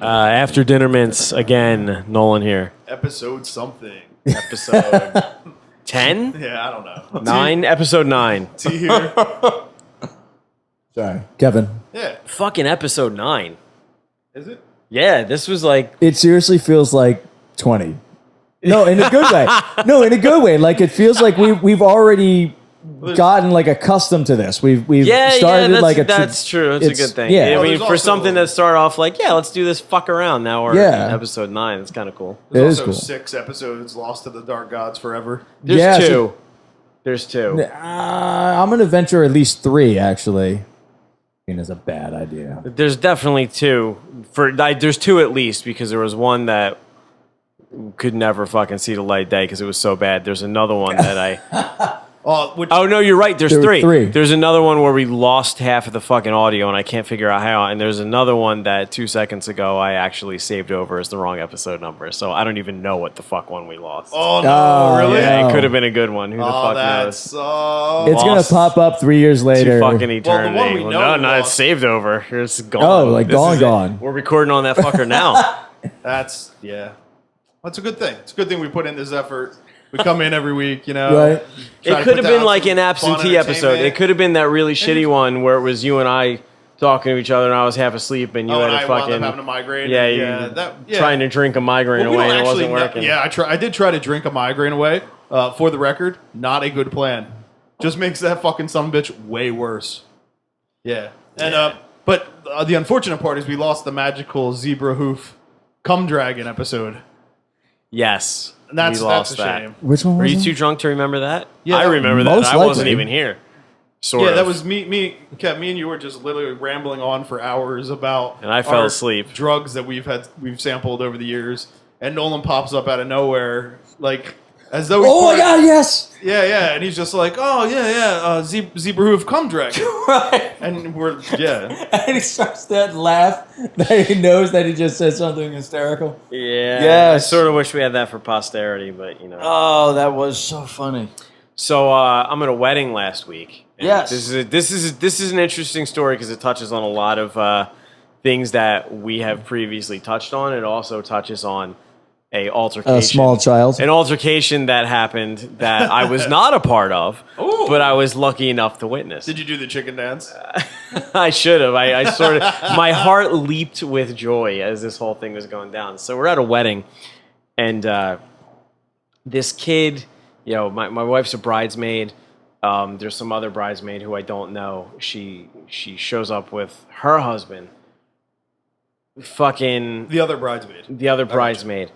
After dinner mints again. Nolan here. Episode something. Episode 10? Yeah, I don't know. 9? Episode 9. T here. Sorry, Kevin. Yeah. Fucking episode 9. Is it? Yeah, this was like... It seriously feels like 20. No, in a good way. No, in a good way. Like, it feels like we've already gotten like accustomed to this. We've started that's, like a... that's true. That's a good thing. Yeah. I mean, Well, for something that started off like, yeah, let's do this fuck around. Now we're in episode 9. It's kind of cool. There's It also is cool. 6 episodes lost to the Dark Gods forever. There's Yeah, 2. so- There's 2. I'm going to venture at least 3, actually. I mean, it's a bad idea. There's definitely 2. There's 2 at least, because there was one that could never fucking see the light of day because it was so bad. There's another one that I... Oh, no, you're right. There's There were 3. There's another one where we lost half of the fucking audio, and I can't figure out how. And there's another one that 2 seconds ago I actually saved over as the wrong episode number. So I don't even know what the fuck one we lost. Oh, no, really? Yeah, no. it could have been a good one. Who the fuck that knows? sucks. It's going to pop up 3 years later. To fucking eternity. one we know no, it's lost. saved over. It's gone. Oh, like This is it. gone. We're recording on that fucker now. That's a good thing. It's a good thing we put in this effort. We come in every week, you know. Right. try It to could put have been down like some an fun absentee episode. entertainment. It could have been that really shitty one where it was you and I talking to each other and I was half asleep and you had and a I wound up fucking having a migraine. yeah, trying to drink a migraine Well, we away don't and it actually wasn't working. I did try to drink a migraine away. For the record, not a good plan. Just makes that fucking sumbitch way worse. Yeah. And but the unfortunate part is we lost the magical zebra hoof cum dragon episode. Yes. And that's we lost a that. shame. Which one Were was you it? too drunk to remember that? Yeah, I remember that. most I wasn't likely. even here. Sort Yeah, of. that was me, Kev, me and you were just literally rambling on for hours about And I fell our asleep. drugs that we've sampled over the years. And Nolan pops up out of nowhere, like as though Oh my God, yes! Yeah, and he's just like, oh yeah, zebra hoof cum dragon. Right. And we're And he starts that laugh that he knows that he just said something hysterical. Yeah. Yes. I sort of wish we had that for posterity, but you know. Oh, that was so funny. So I'm at a wedding last week. And Yes. This is an interesting story because it touches on a lot of things that we have previously touched on. It also touches on a altercation. A small child. An altercation that happened that I was not a part of, Ooh. but I was lucky enough to witness. Did you do the chicken dance? I should have. I sort of, my heart leaped with joy as this whole thing was going down. So we're at a wedding, and this kid, you know, my wife's a bridesmaid. There's some other bridesmaid who I don't know. She shows up with her husband. Fucking The other bridesmaid. the other bridesmaid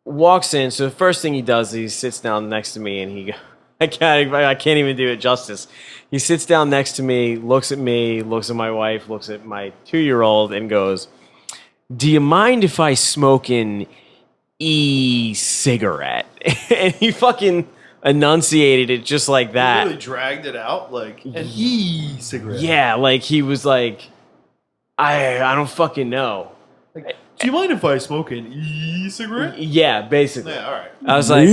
walks in. So the first thing he does is he sits down next to me, and he, I can't even do it justice. He sits down next to me, looks at my wife, looks at my 2-year-old, and goes, "Do you mind if I smoke an e-cigarette?" And he fucking enunciated it just like He that. really dragged it out like an e-cigarette. Yeah, like he was like, I don't fucking know. Like, do you mind if I smoke an e-cigarette? Yeah, basically. Yeah, all right. I was like,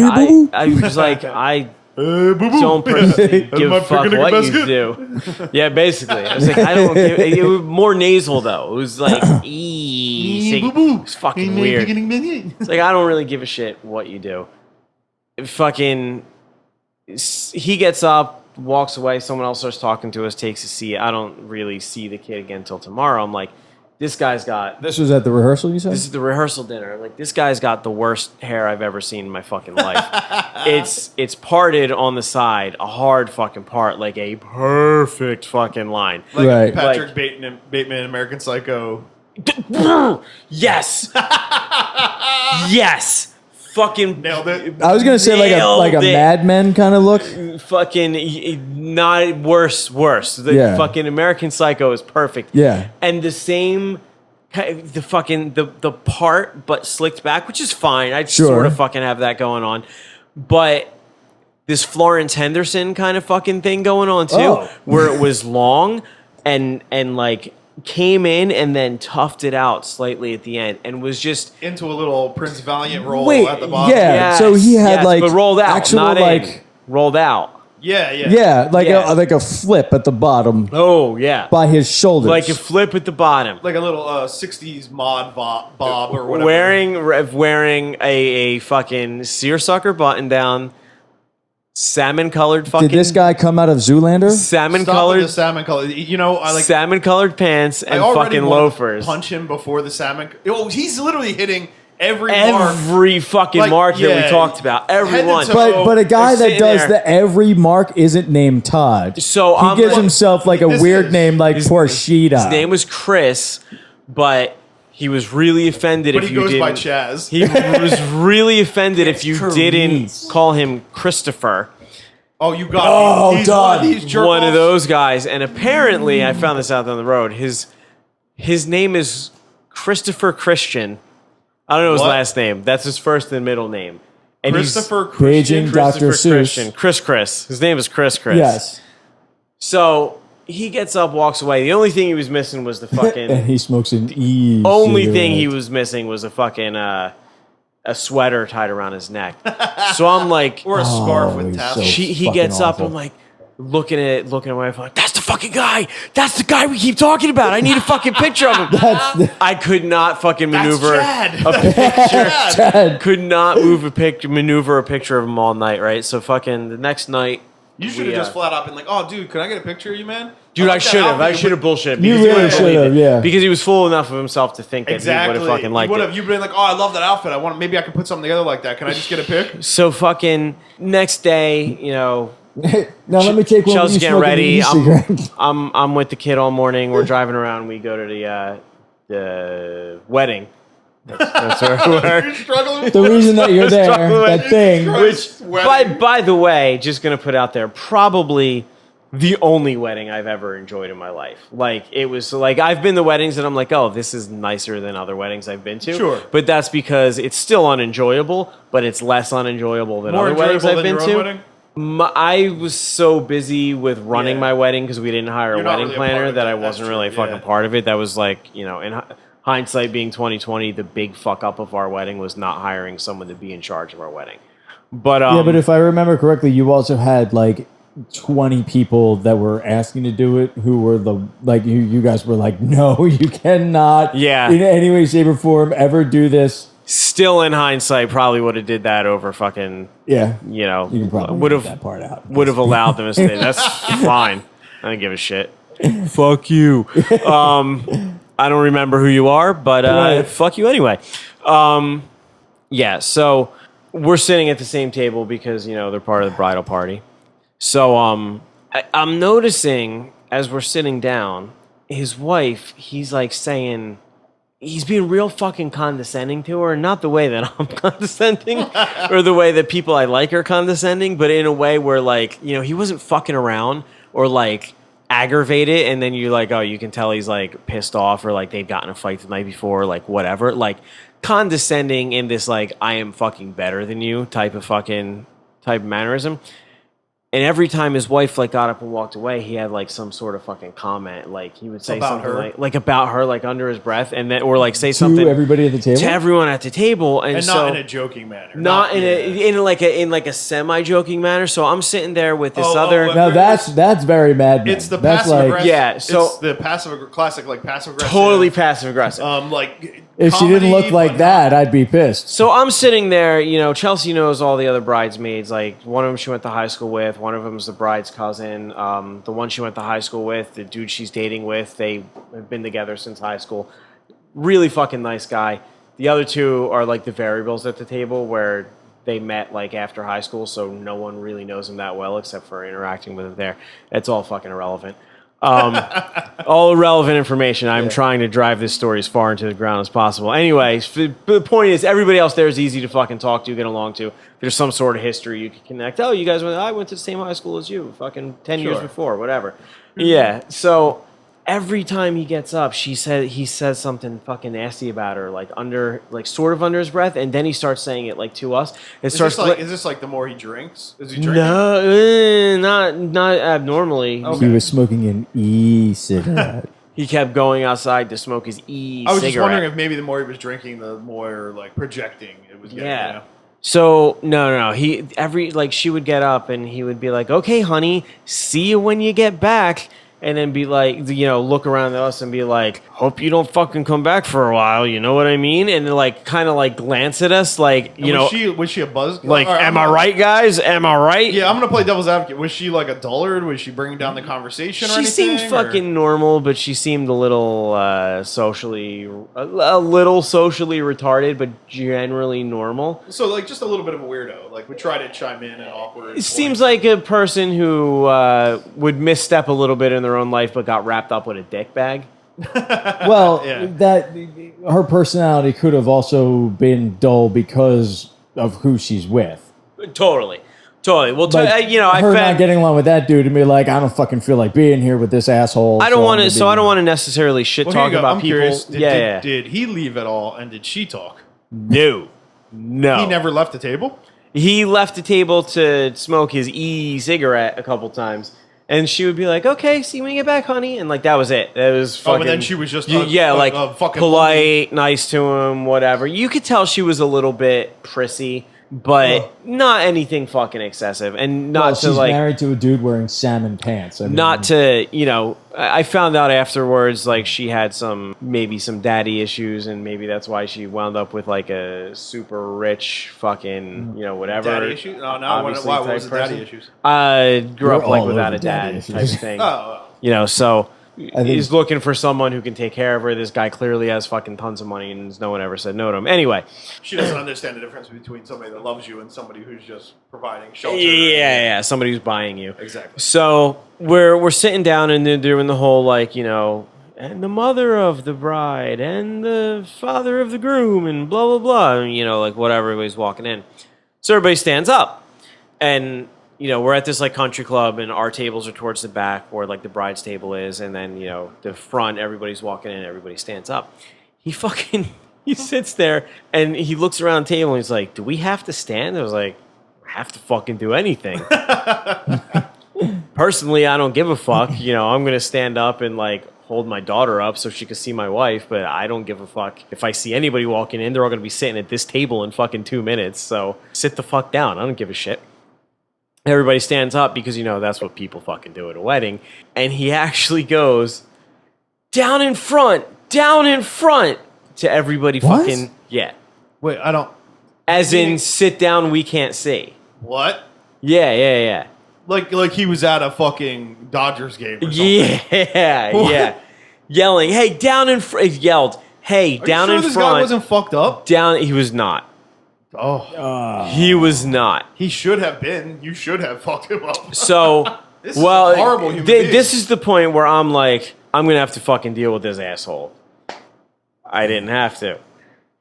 I was like, I don't personally give a fuck what you do. Yeah, basically. I was like, I don't give, it was more nasal though. It was like, it's fucking weird. It's like, I don't really give a shit what you do. Fucking, he gets up, walks away, someone else starts talking to us, takes a seat. I don't really see the kid again until tomorrow. I'm like, this guy's got... This was at the rehearsal, you said? This is the rehearsal dinner. Like, this guy's got the worst hair I've ever seen in my fucking life. It's parted on the side, a hard fucking part, like a perfect fucking line. Like Right. Patrick Bateman, American Psycho. Yes! Yes! Fucking Nailed it. I was going to say like a nailed it. Mad Men kind of look. Fucking not worse. The Yeah. fucking American Psycho is perfect. Yeah. And the same, the fucking the part but slicked back, which is fine. I Sure. sort of fucking have that going on, but this Florence Henderson kind of fucking thing going on too, Oh. where it was long and like came in and then toughed it out slightly at the end and was just Into a little Prince Valiant roll Wait, at the bottom. yeah. So he had, like, but rolled out, actual, not like- in, rolled out. Yeah, like a flip at the bottom Oh yeah, by his shoulders. like a flip at the bottom. Like a little 60s mod bob or whatever. Wearing a fucking seersucker button down, salmon colored fucking. Did this guy come out of Zoolander? Salmon Stop with colored the salmon color. You know, I like salmon colored pants I and already fucking wanted to loafers. punch him before the salmon. Oh, he's literally hitting every mark. Every fucking Like, mark that yeah, we talked about. head to Everyone. toe. But a guy They're that sitting does there. the every mark isn't named Todd. So he I'm gives like- himself like a This weird is- name like Porshita. His name was Chris, but he was really offended But if he you goes didn't. by Chaz. He was really offended if you It's didn't Therese. call him Christopher. Oh, you got Oh, me. He's done. one of these jerk One of offs. those guys, and apparently I found this out down the road. His name is Christopher Christian. I don't know his What? last name. That's his first and middle name. And Christopher Paging Christian. Dr. Christopher Seuss. Christian. Chris. His name is Chris. Yes. So he gets up, walks away. The only thing he was missing was the And fucking. he smokes an E. only thing he cigarette. was missing was a fucking a sweater tied around his neck. So I'm like, Or a scarf Oh, with he's tassels. so- he fucking gets up. awful. I'm like, looking at my wife, like, that's the fucking guy. That's the guy we keep talking about. I need a fucking picture of him. I could not fucking maneuver Chad. a picture. Chad. Could not maneuver a picture of him all night, right? So fucking the next night, You should have just flat out been like, "Oh, dude, can I get a picture of you, man?" dude, I like that should have. I outfit. should have bullshit. You because he really wouldn't believe should have, it. yeah. Because he was full enough of himself to think that he Exactly. would have fucking liked it. You've been like, "Oh, I love that outfit. Maybe I can put something together like that. Can I just get a pic?" So fucking next day, Now let me take one. Chelsea's of you getting ready. cigarette. I'm with the kid all morning. We're driving around. We go to the wedding. That's where we're. You're struggling. The reason that you're there, Struggling. that thing. Which By the way, just gonna put out there, probably the only wedding I've ever enjoyed in my life. Like it was like I've been to weddings and I'm like, oh, this is nicer than other weddings I've been to. Sure. But that's because it's still unenjoyable, but it's less unenjoyable than more other weddings enjoyable I've than been your own to. wedding? I was so busy with running Yeah. my wedding because we didn't hire a You're not wedding really a part planner of that it. I That's wasn't true, really fucking yeah. part of it. That was like, in hindsight being 2020, the big fuck up of our wedding was not hiring someone to be in charge of our wedding. But Yeah, but if I remember correctly, you also had like 20 people that were asking to do it who were you guys were like, no, you cannot Yeah. in any way, shape, or form ever do this. still in hindsight, probably would have did that over fucking, Yeah. you know, You can probably would leave have that part out. would have allowed them to stay. That's fine. I don't give a shit. Fuck you. I don't remember who you are, but Right. fuck you anyway. Yeah, so we're sitting at the same table because, they're part of the bridal party. So I'm noticing as we're sitting down, his wife, he's like saying, he's being real fucking condescending to her. Not the way that I'm condescending or the way that people I like are condescending, but in a way where like, he wasn't fucking around or like aggravated. And then you're like, oh, you can tell he's like pissed off or like they'd gotten a fight the night before, or like whatever. Like condescending in this like, I am fucking better than you type of mannerism. And every time his wife like got up and walked away, he had like some sort of fucking comment. Like he would say About something her? like about her, like under his breath, and then or like say To something everybody at the table? to everyone at the table, and, And so not in a joking manner. not in like a semi joking manner. So I'm sitting there with this other. well, Now that's very Mad Men. It's the that's passive aggressive. Yeah, so- it's the classic like passive aggressive. Totally passive aggressive. Like if she didn't look comedy, like but that, I'd be pissed. So I'm sitting there, Chelsea knows all the other bridesmaids. Like one of them she went to high school with, one of them's the bride's cousin. The one she went to high school with, the dude she's dating with, they have been together since high school. Really fucking nice guy. The other two are like the variables at the table where they met like after high school, so no one really knows him that well except for interacting with him there. It's all fucking irrelevant. All irrelevant information. I'm trying to drive this story as far into the ground as possible. Anyway, the point is, everybody else there is easy to fucking talk to, get along to. There's some sort of history you can connect. Oh, you guys I went to the same high school as you, fucking 10 years before, whatever. Yeah. So every time he gets up, he says something fucking nasty about her, like sort of under his breath, and then he starts saying it like to us. Is this like the more he drinks? Is he drinking? No, not abnormally. He was smoking an e-cigarette. He kept going outside to smoke his I was just wondering if maybe the more he was drinking, the more like projecting it was getting. Yeah. You know? So no. She would get up and he would be like, "Okay, honey, see you when you get back." And then be like, look around at us and be like, "Hope you don't fucking come back for a while." You know what I mean? And then like, kind of like glance at us, like, was she a buzz? Like, am I right, guys? Am I right? Yeah, I'm gonna play devil's advocate. Was she like a dullard? Was she bringing down the conversation? Or She seemed fucking normal, but she seemed a little socially retarded, but generally normal. So like just a little bit of a weirdo. Like would try to chime in at awkward. It seems like a person who would misstep a little bit in their own life, but got wrapped up with a dick bag. Well, that her personality could have also been dull because of who she's with. Totally. Well, Like, I her found not getting along with that dude and be like, I don't fucking feel like being here with this asshole. I don't want to necessarily shit Well, talk about I'm people. curious, Yeah. Did he leave at all, and did she talk? No. He never left the table. He left the table to smoke his e-cigarette a couple times. And she would be like, "Okay, see you when you get back, honey." And like that was it. That was fucking. But then she was just fucking polite, nice to him, whatever. You could tell she was a little bit prissy, but not anything fucking excessive, and not to she's like married to a dude wearing salmon pants. I mean, not to I found out afterwards like she had maybe some daddy issues, and maybe that's why she wound up with like a super rich fucking whatever Daddy issues? No, obviously why type was it person. daddy issues? Grew up We're like all without over a dad daddy type of issues. thing. So think- he's looking for someone who can take care of her. This guy clearly has fucking tons of money, and no one ever said no to him. Anyway, She doesn't understand the difference between somebody that loves you and somebody who's just providing shelter. yeah, somebody who's buying you. Exactly. So we're sitting down and they're doing the whole and the mother of the bride and the father of the groom and blah blah blah, and, whatever. Everybody's walking in, so everybody stands up, and we're at this like country club, and our tables are towards the back where like the bride's table is, and then the front, everybody's walking in, everybody stands up. He sits there and he looks around the table and he's like, "Do we have to stand?" I was like, "Have to fucking do anything." Personally, I don't give a fuck. I'm gonna stand up and like hold my daughter up so she can see my wife, but I don't give a fuck if I see anybody walking in. They're all gonna be sitting at this table in fucking 2 minutes. So sit the fuck down. I don't give a shit. Everybody stands up because, that's what people fucking do at a wedding. And he actually goes, down in front to everybody fucking, yeah. Wait, I don't. As in, sit down, we can't see. What? Yeah. Like he was at a fucking Dodgers game or something. Yeah. Yelling, "Hey, down in front." He yelled, "Hey, down in front." This guy wasn't fucked up? He was not. Oh. He was not. He should have been. You should have fucked him up. So, This is a horrible human being. This is the point where I'm like, I'm going to have to fucking deal with this asshole. I didn't have to.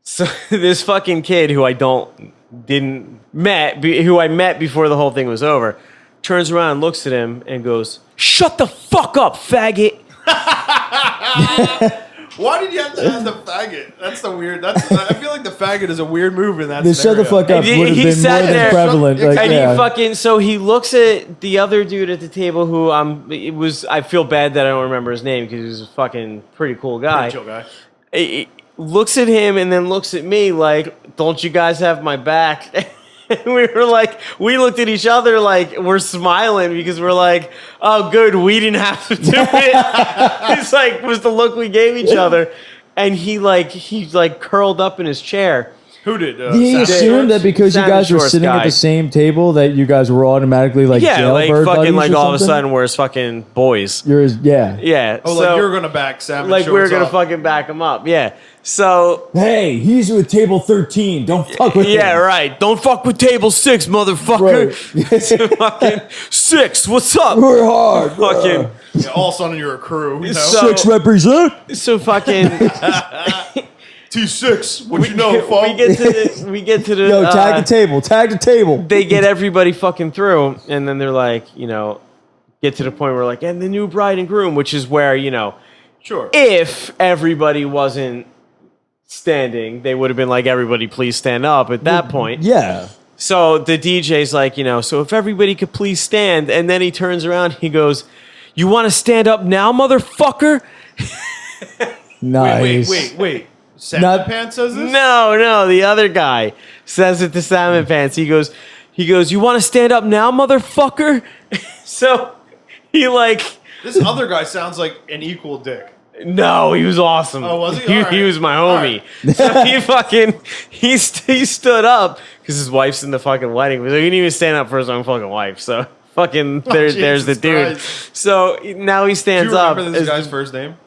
So this fucking kid who I met before the whole thing was over, turns around and looks at him and goes, "Shut the fuck up, faggot." Why did you have to add the faggot? That's the weird. I feel like the faggot is a weird move in that The shut scenario. the fuck up would have He been sat more than there, prevalent. Like, and yeah. he fucking, so he looks at the other dude at the table who I feel bad that I don't remember his name because he was a fucking pretty cool guy. Pretty chill guy. He looks at him and then looks at me like, "Don't you guys have my back?" And we looked at each other like we're smiling because we're like, "Oh, good, we didn't have to do it." It's like, was the look we gave each other. And he curled up in his chair. Who did? He assumed that because you Sandwich guys were Shorts sitting guy. at the same table that you guys were automatically like jailbird fucking buddies or all of a something? sudden we're fucking boys. Yeah. Yeah. Oh, so, like you're gonna back Sam. like we were gonna fucking back him up. Yeah. So Hey, he's with table 13. Don't fuck with him. yeah, right. Don't fuck with table 6, motherfucker. Right. Fucking 6. What's up? We're hard. Fucking. Yeah, all of a sudden you're a crew. You know? So- 6 represent. So fucking. T6. What you know, fuck? we get to the. Yo, tag the table. Tag the table. They get everybody fucking through, and then they're like, get to the point where like, and the new bride and groom, which is where Sure. if everybody wasn't standing, they would have been like, "Everybody, please stand up." At that point, Yeah. so the DJ's like, so if everybody could please stand, and then he turns around, he goes, "You want to stand up now, motherfucker?" Nice. Wait. Salmon Pants says this? No, the other guy says it to Salmon Pants. He goes, you want to stand up now, motherfucker? So he like... This other guy sounds like an equal dick. No, he was awesome. Oh, was he? He was my homie. Right. So he stood up because his wife's in the fucking wedding. He didn't even stand up for his own fucking wife. So there's the dude. Christ. So now he stands up. Do you remember this guy's first name?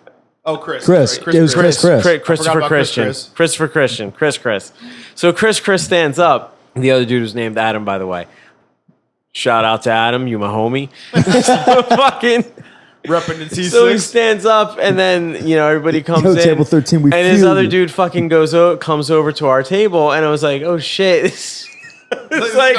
Oh, Chris. Chris. Right. It was Chris. Christopher Christian. Christopher Christian. Chris. So Chris stands up. The other dude was named Adam, by the way. Shout out to Adam, you my homie. Repping the T6. So he stands up, and then everybody comes in. Table 13, we and his feel other you. dude fucking comes over to our table, and I was like, oh shit. It's like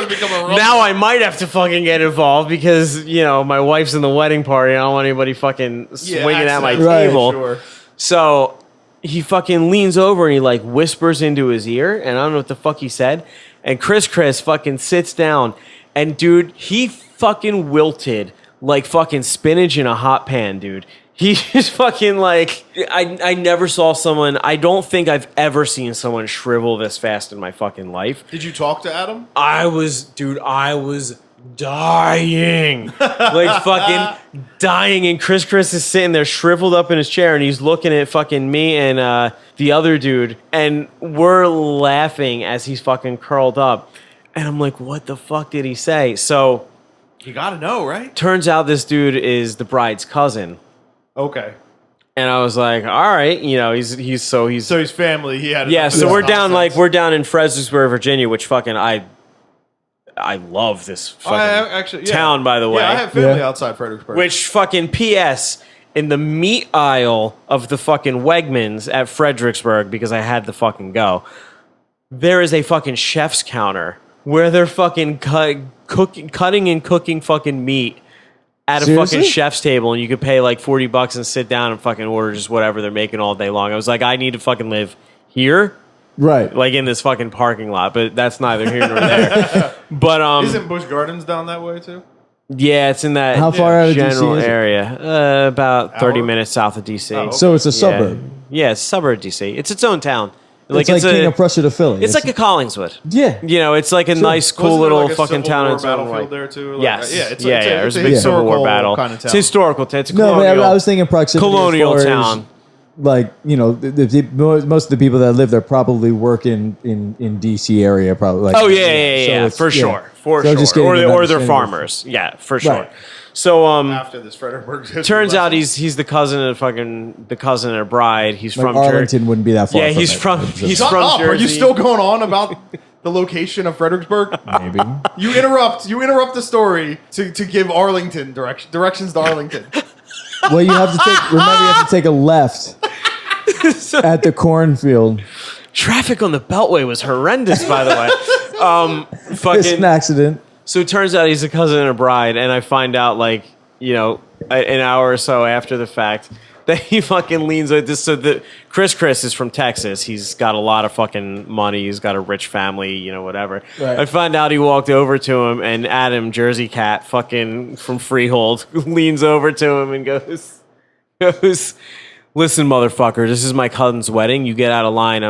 now I might have to fucking get involved because my wife's in the wedding party. I don't want anybody fucking swinging at my table. Sure. So he fucking leans over and he like whispers into his ear, and I don't know what the fuck he said. And Chris fucking sits down, and dude, he fucking wilted like fucking spinach in a hot pan, dude. He just fucking like, I never saw someone, I don't think I've ever seen someone shrivel this fast in my fucking life. Did you talk to Adam? I was dying. Like fucking dying. And Chris is sitting there shriveled up in his chair, and he's looking at fucking me and the other dude, and we're laughing as he's fucking curled up. And I'm like, what the fuck did he say? So... You gotta know, right? Turns out this dude is the bride's cousin. Okay. And I was like, all right, he's so he's family. He had so we're down in Fredericksburg, Virginia, which fucking I love this fucking town, by the way. Yeah, I have family outside Fredericksburg. Which fucking P.S. in the meat aisle of the fucking Wegmans at Fredericksburg, because I had to fucking go, there is a fucking chef's counter where they're fucking cutting and cooking fucking meat at a fucking chef's table, and you could pay like $40 and sit down and fucking order just whatever they're making all day long. I was like, I need to fucking live here, right? Like in this fucking parking lot, but that's neither here nor there. But isn't Busch Gardens down that way too? Yeah, it's in that How far out of general DC is it? area, about 30 minutes south of DC. Oh, okay. So it's a suburb. Yeah, it's a suburb of DC. It's its own town. It's like King of Prussia to Philly. It's like a Collingswood. Yeah. It's like a nice, cool little fucking town. It's battlefield there too. Like, yes. It's a big Civil War battle. Kind of town. It's historical. It's a no, colonial. I was thinking proximity. Colonial town. Like most of the people that live there probably work in DC area. Probably. Like, for sure. Or they're farmers. Yeah, for sure. Right. So after this Fredericksburg turns out he's the cousin of the bride. He's like from Arlington wouldn't be that far. Yeah, he's from Jersey. Are you still going on about the location of Fredericksburg? Maybe. You interrupt the story to give Arlington directions to Arlington. Well, you have to take a left at the cornfield. Traffic on the Beltway was horrendous, by the way. It's an accident. So it turns out he's a cousin and a bride, and I find out an hour or so after the fact that he fucking leans like this. So Chris is from Texas. He's got a lot of fucking money. He's got a rich family, whatever. Right. I find out he walked over to him, and Adam, Jersey Cat, fucking from Freehold, leans over to him and goes, listen, motherfucker, this is my cousin's wedding. You get out of line.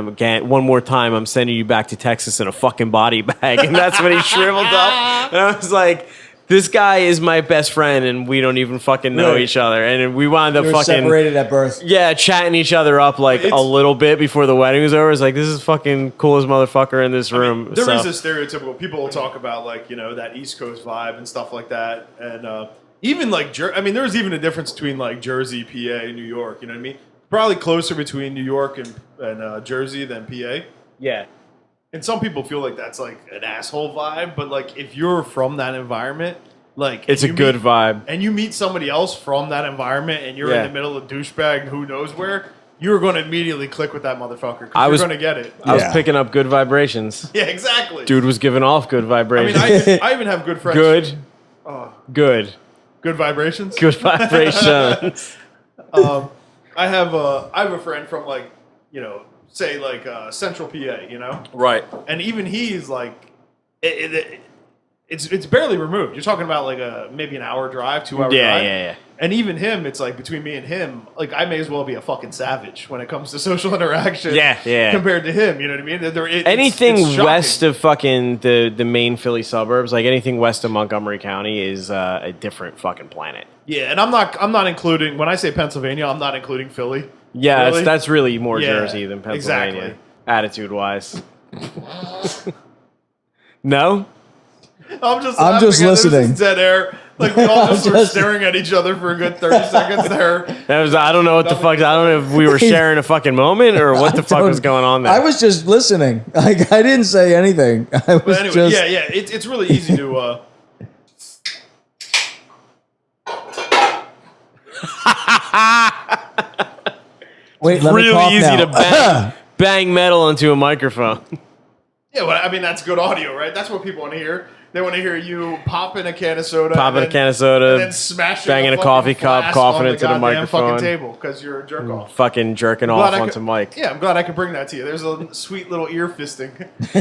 One more time, I'm sending you back to Texas in a fucking body bag. And that's when he shriveled up. And I was like, this guy is my best friend, and we don't even fucking know each other. And we wound up fucking separated at birth. Yeah, chatting each other up a little bit before the wedding was over. It's like, this is fucking coolest motherfucker in this room. There is a stereotypical, people will talk about that East Coast vibe and stuff like that. And even there was even a difference between Jersey, PA, New York. You know what I mean? Probably closer between New York and Jersey than PA. Yeah. And some people feel like that's an asshole vibe, but if you're from that environment, it's a good vibe. And you meet somebody else from that environment, and you're in the middle of douchebag, who knows where, you're going to immediately click with that motherfucker because you're going to get it. I was picking up good vibrations. Yeah, exactly. Dude was giving off good vibrations. I even have good friends. Good. Good vibrations. Good vibrations. I have a friend from say Central PA, Right. And even he's it's barely removed. You're talking about maybe an hour drive, 2 hour drive. Yeah. And even him, it's like between me and him, like I may as well be a fucking savage when it comes to social interaction. Yeah. Compared to him, you know what I mean? Anything it's west of fucking the main Philly suburbs, like anything west of Montgomery County, is a different fucking planet. Yeah, and I'm not including when I say Pennsylvania, I'm not including Philly. Yeah, really? that's really more Jersey than Pennsylvania, exactly. attitude wise. No. I'm just listening. Dead air. Like we all just were staring at each other for a good 30 seconds there. I don't know what the fuck. I don't know if we were sharing a fucking moment or what the fuck was going on there. I was just listening. Like I didn't say anything. I was But anyway, just yeah. It's really easy to. Wait, let me really cough easy now. to bang metal into a microphone. Yeah, well, I mean that's good audio, right? That's what people want to hear. They want to hear you popping a can of soda, Popping a can of soda, and then smashing banging a coffee cup, coughing into the goddamn microphone, fucking table because you're a jerk off. fucking jerking off onto Mike. Yeah, I'm glad I could bring that to you. There's a sweet little ear fisting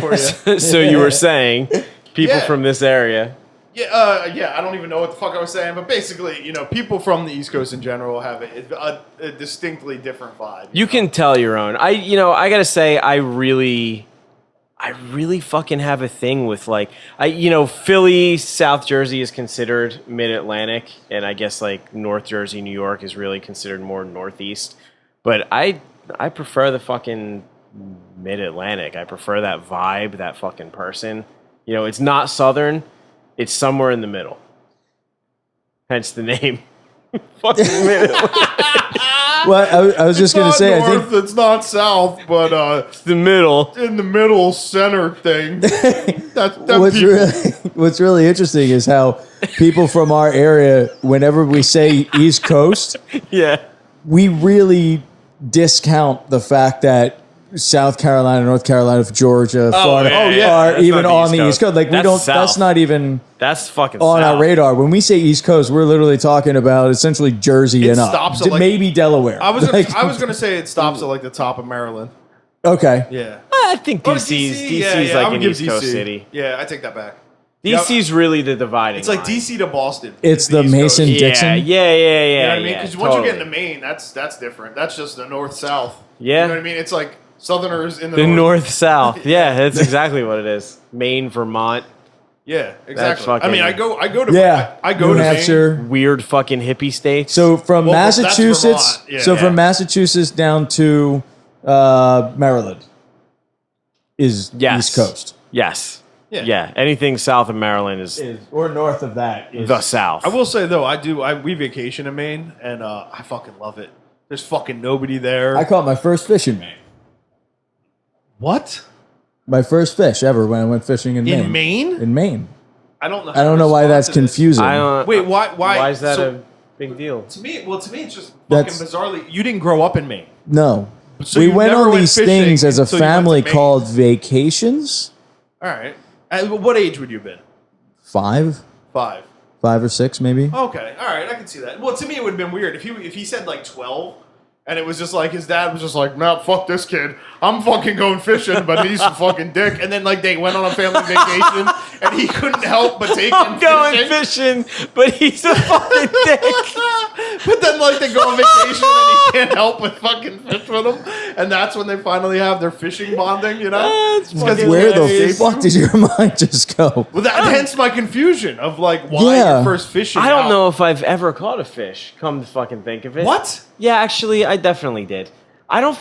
for you. So you were saying people Yeah. from this area. Yeah, I don't even know what the fuck I was saying, but basically, people from the East Coast in general have a distinctly different vibe. You can tell your own. I gotta say, I really fucking have a thing with Philly, South Jersey is considered mid-Atlantic, and I guess like North Jersey, New York is really considered more Northeast. But I prefer the fucking mid-Atlantic. I prefer that vibe, that fucking person. It's not Southern. It's somewhere in the middle. Hence the name. Fucking mid-Atlantic. Well, I was just going to say, north, it's not south, but It's the middle. in the middle center thing. What's really interesting is how people from our area, whenever we say East Coast, Yeah. we really discount the fact that South Carolina, North Carolina, Georgia, Florida are That's even not on the East Coast. Like That's we don't. South. That's not even That's fucking on south. our radar. When we say East Coast, we're literally talking about essentially Jersey It and up. stops at, like- Maybe Delaware. I was gonna say it stops at like the top of Maryland. Okay. Yeah. I think Or DC's I like would an give East Coast DC. city. Yeah, I take that back. DC's really the dividing It's like line. DC to Boston. It's the East Coast. Mason You Dixon. Yeah. know what I mean? Because once totally. you get into Maine, that's different. That's just the north south. Yeah. You know what I mean? It's like Southerners in the, The north-south. Yeah, that's exactly what it is. Maine, Vermont, Yeah, exactly. fucking- I mean, I go to I go New to Maine. Hampshire. weird fucking hippie states. So from Well, that's Massachusetts, Vermont. Yeah. from Massachusetts down to Maryland is Yes. East Coast. yes. Yeah. Yeah. Anything south of Maryland is Or north of that is the south. I will say though, we vacation in Maine, and I fucking love it. There's fucking nobody there. I caught my first fish in Maine. What? My first fish ever when I went fishing in Maine. In Maine? In Maine. I don't know. I don't know why that's confusing. I don't. Wait, why? Why is that so, a big deal? to me? Well, to me, it's just fucking That's- bizarrely. You didn't grow up in Maine. No. So we you went never on went these fishing things as a until you went to family Maine? called vacations. All right. At what age would you have been? 5 or 6 maybe. Okay. All right. I can see that. Well, to me, it would have been weird if he said like 12. And it was just like his dad was just like, "Nah, fuck this kid. I'm fucking going fishing, but he's a fucking dick." And then like they went on a family vacation, and he couldn't help but take him I'm going fishing. fishing, but he's a fucking dick. But then like they go on vacation, and he can't help but fucking fish with them. And that's when they finally have their fishing bonding. You know, That's It's 'cause fucking he Where the escaped fuck him. did your mind just go? Well, hence my confusion of like why Yeah. you're first fishing. I don't out. know if I've ever caught a fish. Come to fucking think of it. What? Yeah, actually, I definitely did. I don't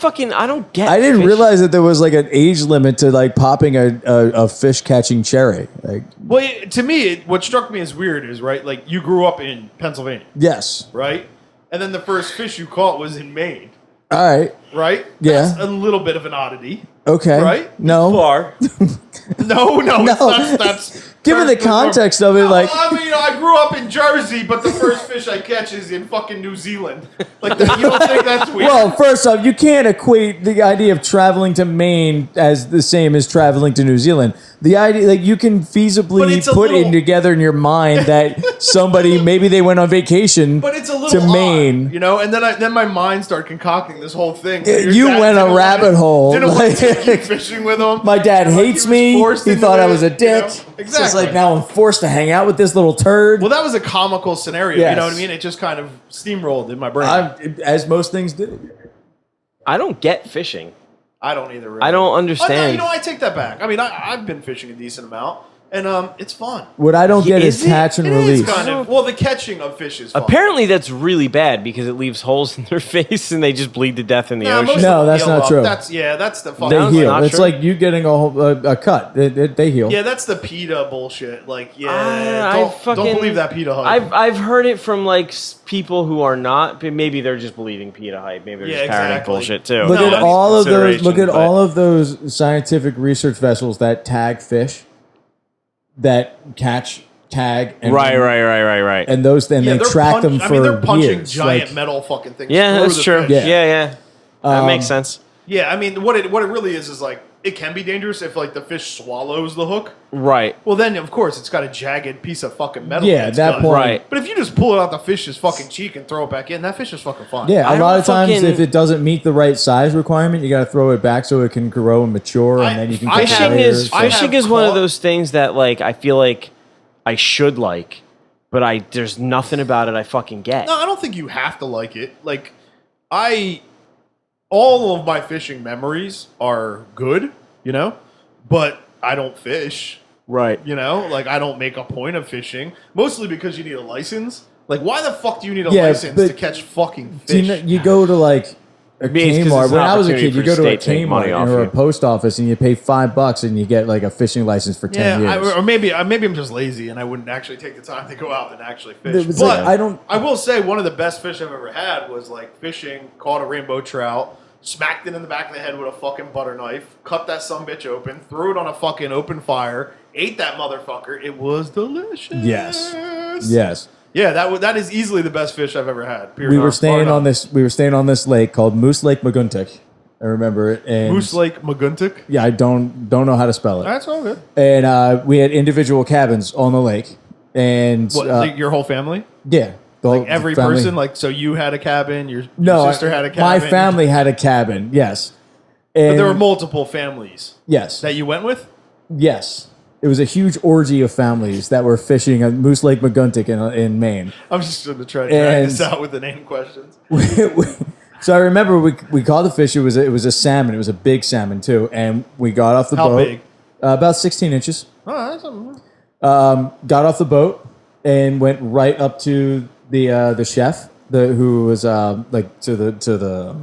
get. I didn't fish. realize that there was like an age limit to like popping a fish catching cherry. Like, Well, to me, what struck me as weird is right. Like you grew up in Pennsylvania, yes. right? And then the first fish you caught was in Maine, All right. right? Yeah. That's a little bit of an oddity. Okay. Right? No. Far. No, that's Given the context of it, like I mean, I grew up in Jersey, but the first fish I catch is in fucking New Zealand. Like, you don't think that's weird? well, first off, you can't equate the idea of traveling to Maine as the same as traveling to New Zealand. The idea, like, you can But feasibly it's a put it little- together in your mind that somebody, maybe they went on vacation but it's a little to odd, Maine. you know. And then my mind started concocting this whole thing. Yeah, Your you dad went a didn't rabbit want- hole. Didn't want, Like- keep fishing with him. My dad hates me. He thought I was a dick. You know? Exactly. Exactly. It's like now I'm forced to hang out with this little turd. Well, that was a comical scenario. Yes. You know what I mean? It just kind of steamrolled in my brain. As most things do. I don't get fishing. I don't either. Really. I don't understand. I take that back. I mean, I've been fishing a decent amount, and it's fun. What I don't get is Is it? catch and It release. is kind of. Well, the catching of fish is fun. Apparently, that's really bad because it leaves holes in their face and they just bleed to death in the Nah, most ocean. of No, them that's heal not up. true. That's the fucking. They Sounds heal. not It's true. like you getting a cut. They heal. Yeah, that's the PETA bullshit. Like, I don't believe that PETA hype. I've heard it from like people who are not. But maybe they're just believing PETA hype. Maybe they're Yeah, just parroting exactly. bullshit too. Look No, at I mean, all of those. Look at consideration, all of those scientific research vessels that tag fish, that catch, tag, and Right. and those, and they they're track them for they're punching years. giant Like, metal fucking things. Yeah, through that's the true. fish. Yeah. That makes sense. Yeah, I mean, what it really is like it can be dangerous if like the fish swallows the hook. Right. Well, then of course it's got a jagged piece of fucking metal. Yeah, in at its that gut. point. Right. But if you just pull it out the fish's fucking cheek and throw it back in, that fish is fucking fine. Yeah, I a lot don't of times fucking- if it doesn't meet the right size requirement, you got to throw it back so it can grow and mature, and then you can get Fishing layers. is I fishing have is one of caught- those things that like I feel like I should like, but there's nothing about it I fucking get. No, I don't think you have to like it. Like, all of my fishing memories are good, you know, but I don't fish. Right. You know, like I don't make a point of fishing, mostly because you need a license. Like, why the fuck do you need a Yeah, license but to catch fucking Do fish? you go to like a Maybe it's 'cause Kmart. it's an When I was a opportunity kid, you for go to a state to take money Kmart off or a you. post office and you pay $5 and you get like a fishing license for 10 Yeah, years. or maybe I'm just lazy and I wouldn't actually take the time to go out and actually fish. It's But like, I will say one of the best fish I've ever had was like fishing, caught a rainbow trout, smacked it in the back of the head with a fucking butter knife, cut that sumbitch open, threw it on a fucking open fire, ate that motherfucker. It was delicious. Yes. Yeah, that is easily the best fish I've ever had. Period. We were staying Bar on none. this. We were staying on this lake called Moose Lake Maguntic. I remember it. And Moose Lake Maguntic. Yeah, I don't know how to spell it. That's all good. And we had individual cabins on the lake. And What, like your whole family? yeah, the whole Every family. person? Like, so you had a cabin, your No, sister had a cabin. my family had a cabin. Yes, and But there were multiple families yes, that you went with? yes. It was a huge orgy of families that were fishing at Moose Lake Maguntic in Maine. I'm just going to try to drag And- this out with the name questions. So I remember we caught the fish. It was a salmon. It was a big salmon too. And we got off the How boat. big? About 16 inches. Oh, that's something. Got off the boat and went right up to the chef, who was like to the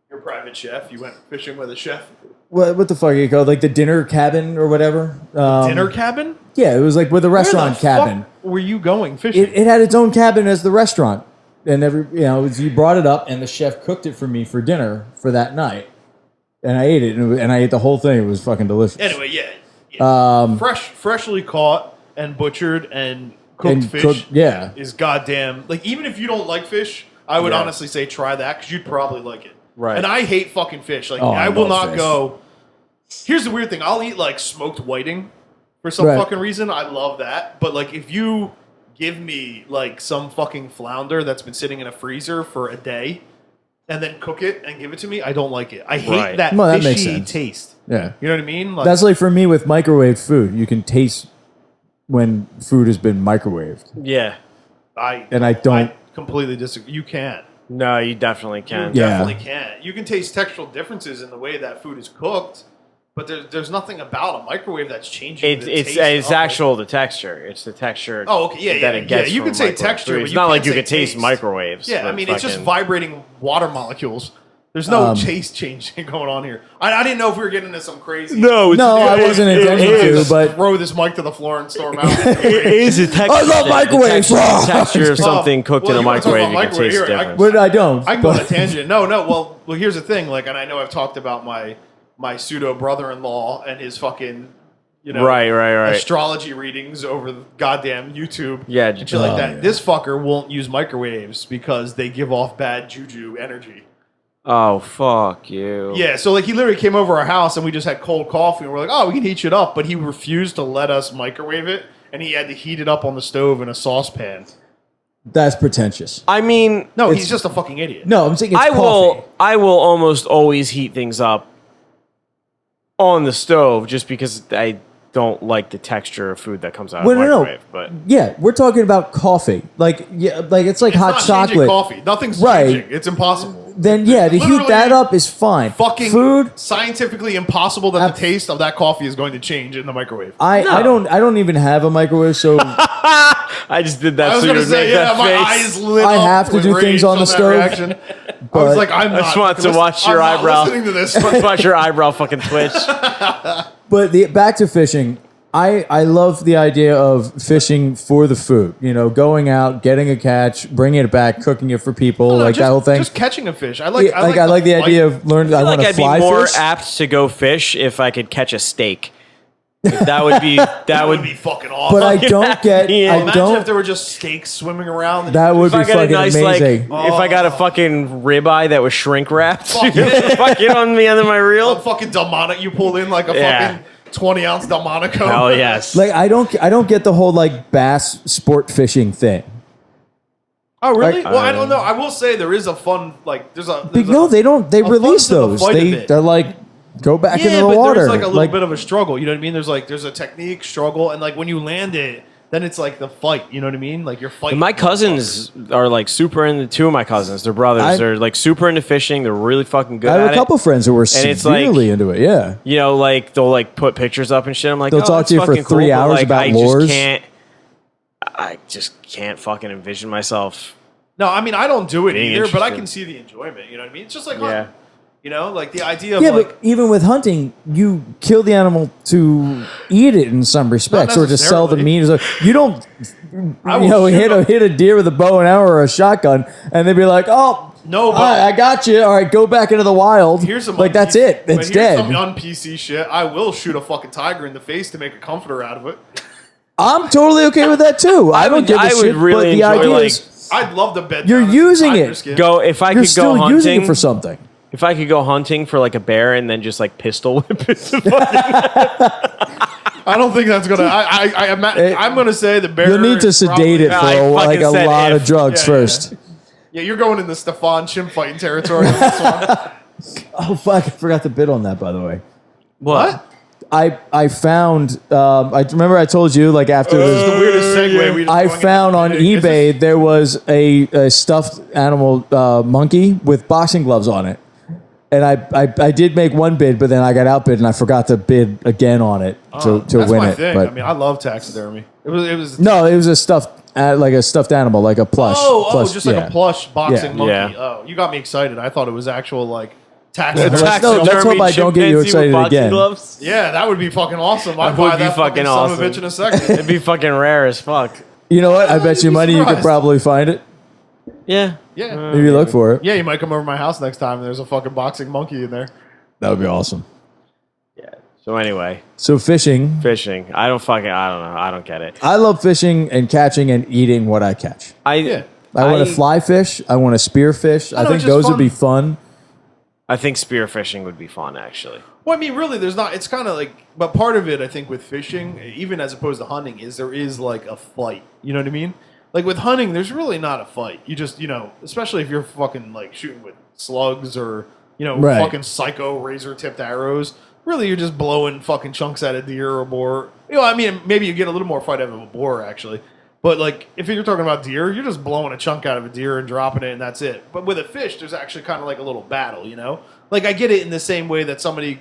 Your private chef. You went fishing with a chef. what the fuck you called, like the dinner cabin or whatever. Dinner cabin? Yeah, it was like with a Where restaurant the cabin. fuck were you going fishing? It had its own cabin as the restaurant, and you brought it up, and the chef cooked it for me for dinner for that night, and I ate it, and I ate the whole thing. It was fucking delicious. Anyway, yeah. Freshly caught and butchered and cooked fish yeah. is goddamn. Like, even if you don't like fish, I would honestly say try that because you'd probably like it. Right. And I hate fucking fish. Like, Oh, I I will love not fish. go. Here's the weird thing. I'll eat like smoked whiting for some Right. fucking reason. I love that. But like, if you give me like some fucking flounder that's been sitting in a freezer for a day and then cook it and give it to me, I don't like it. I hate Right. that Well, that makes fishy sense. taste. Yeah. You know what I mean? Like, That's like for me with microwaved food. You can taste when food has been microwaved, Yeah. I don't. completely disagree. You can't. No, you definitely can. Yeah. Definitely can't. You can taste textural differences in the way that food is cooked, but there's nothing about a microwave that's changing. the taste It's of it. actual the texture. It's the texture. Oh, okay, yeah, that yeah, it gets yeah. You from can say microwave texture, food. but It's you not like can't you say could taste taste. microwaves. Yeah, I but mean it's just fucking- vibrating water molecules. There's no taste changing going on here. I didn't know if we were getting into some crazy. No, it's, No, I wasn't intending to, Just but throw this mic to the floor and storm out. it is a texture. I love thing. microwaves. The texture of something cooked in a you wanna talk microwave, about you can taste microwave? Here, different. but I don't. I can go on a but- tangent. No. Well, here's the thing. Like, and I know I've talked about my pseudo brother-in-law and his fucking, Right. astrology readings over the goddamn YouTube. Yeah, and shit like oh, that. yeah. This fucker won't use microwaves because they give off bad juju energy. Oh, fuck you. Yeah, so like he literally came over our house and we just had cold coffee and we're like, oh, we can heat shit up, but he refused to let us microwave it and he had to heat it up on the stove in a saucepan. That's pretentious. I mean, No, It's- he's just a fucking idiot. No, I'm saying it's I coffee. will almost always heat things up on the stove, just because I don't like the texture of food that comes out of the microwave. But yeah, we're talking about coffee. Like it's like hot chocolate. Coffee. Nothing's Right. changing. It's impossible. Then to heat that up is fine. Fucking food. scientifically impossible that the taste of that coffee is going to change in the microwave. I don't even have a microwave, so I just did that. I was so going to you say, make that my face. eyes lit I up have to with do rage things on the that stove. reaction. I was like, I'm not. I just want to watch your I'm not eyebrow. listening to this. Let's watch your eyebrow fucking twitch. But back to fishing. I love the idea of fishing for the food. Going out, getting a catch, bringing it back, cooking it for people, that whole thing. Just catching a fish. I like the idea of learning. I want to I'd fly be more fish. apt to go fish if I could catch a steak. That would be be fucking awesome. But I don't get. Yeah. I Imagine don't. if there were just steaks swimming around. That would be if I got a fucking nice amazing. if I got a fucking ribeye that was shrink wrapped, Fuck yeah. fucking on me under my a reel. fucking Delmonico. You pull in like a Yeah. fucking 20-ounce Delmonico. Hell yes. Like I don't get the whole bass sport fishing thing. Oh really? Like, Well, I don't know. I will say there is a fun No, they don't. They a release fun to the those. fight of it. They're like go back into Yeah, the but water. there's like a little bit of a struggle. You know what I mean? There's a technique struggle, and like when you land it, then it's like the fight. You know what I mean? Like you're fighting. My cousins are like super into. Two of my cousins, they're brothers. They're like super into fishing. They're really fucking good I at have a couple friends who were it's like- severely into it. Yeah. Like they'll like put pictures up and shit. I'm like, They'll talk that's to you for fucking 3 cool, but, hours like, about I lures. I just can't fucking envision myself. No, I mean I don't do it Being either, but I interested. can see the enjoyment. You know what I mean? It's just like Yeah. hunting. Like the idea of Yeah, like but even with hunting, you kill the animal to eat it in some respects, or to sell the necessarily. meat. You don't, I will shoot hit a deer with a bow and arrow or a shotgun, and they'd be like, "Oh, No, but- I got you. All right, go back into the wild." here's some that's it. It's here's some dead. un-PC shit. I will shoot a fucking tiger in the face to make a comforter out of it. I'm totally okay with that too. I don't give a I would shit. really but the enjoy, idea like, is I'd love to bet You're down a using tiger it. skin. Go if I you're could still go using hunting it for something. If I could go hunting for like a bear and then just like pistol whip it. I don't think that's gonna. I'm gonna say the bear. You'll need to is sedate it for I fucking a said lot if. of drugs Yeah, first. Yeah, you're going in the Stefan Chimp fighting territory on this one. Oh fuck! I forgot to bid on that. By the way, What? I found. I remember I told you like after This is this. the weirdest segue. We just I going into found on bidding. Is eBay this- there was a stuffed animal monkey with boxing gloves on it, and I did make one bid, but then I got outbid and I forgot to bid again on it to That's win my it. thing. But I mean, I love taxidermy. It was. no, it was a stuffed like a stuffed animal, like a plush. Oh, just like yeah. a plush boxing Yeah. monkey. Yeah. Oh, you got me excited. I thought it was actual like let's taxidermy. hope I don't get you chimpanzee with excited boxing again. Gloves? Yeah, that would be fucking awesome. I'd That buy would be that fucking son of awesome. a bitch in a second. It'd be fucking rare as fuck. You know what? I bet you You'd be money you could surprised. probably find it Yeah. Yeah. if you look for it. Yeah, you might come over to my house next time and there's a fucking boxing monkey in there. That would be awesome. Yeah. So anyway, So fishing. fishing. I don't know. I don't get it. I love fishing and catching and eating what I catch. Yeah. I want to fly fish. I want to spear fish. I know, think it's just those would fun. be fun. I think spearfishing would be fun, actually. Well, I mean, really, there's not. It's kind of like, but part of it, I think, with fishing, even as opposed to hunting, is there is like a fight. You know what I mean? Like with hunting, there's really not a fight. You just, especially if you're fucking like shooting with slugs or Right. fucking psycho razor tipped arrows. Really, you're just blowing fucking chunks at a deer or a boar. I mean, maybe you get a little more fight out of a boar actually. But like, if you're talking about deer, you're just blowing a chunk out of a deer and dropping it, and that's it. But with a fish, there's actually kind of like a little battle, Like I get it in the same way that somebody,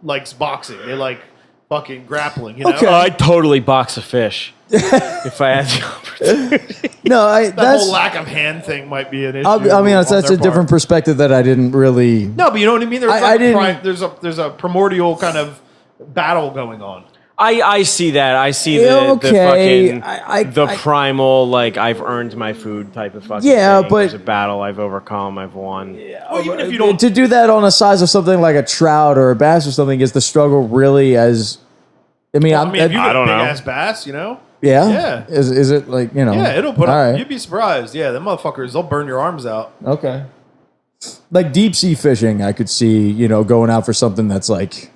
likes boxing. They like fucking grappling, Okay. Oh, I'd totally box a fish if I had the opportunity. No, That that's. whole lack of hand thing might be an issue. I mean, on that's their a part. different perspective that I didn't really. No, but you know what I mean. There's I like didn't- there's a primordial kind of battle going on. I see that. I see Yeah, the okay. fucking the primal, like I've earned my food type of fucking Yeah, thing. but- There's a battle I've overcome, I've won. Well, even if you don't, To do that on a size of something like a trout or a bass or something, is the struggle really as? I mean, I mean, if you I get a don't big know. ass bass, yeah. Yeah. Is it like yeah, it'll put All up. right. You'd be surprised. Yeah, them motherfuckers, they'll burn your arms out. Okay. Like deep sea fishing, I could see going out for something that's like,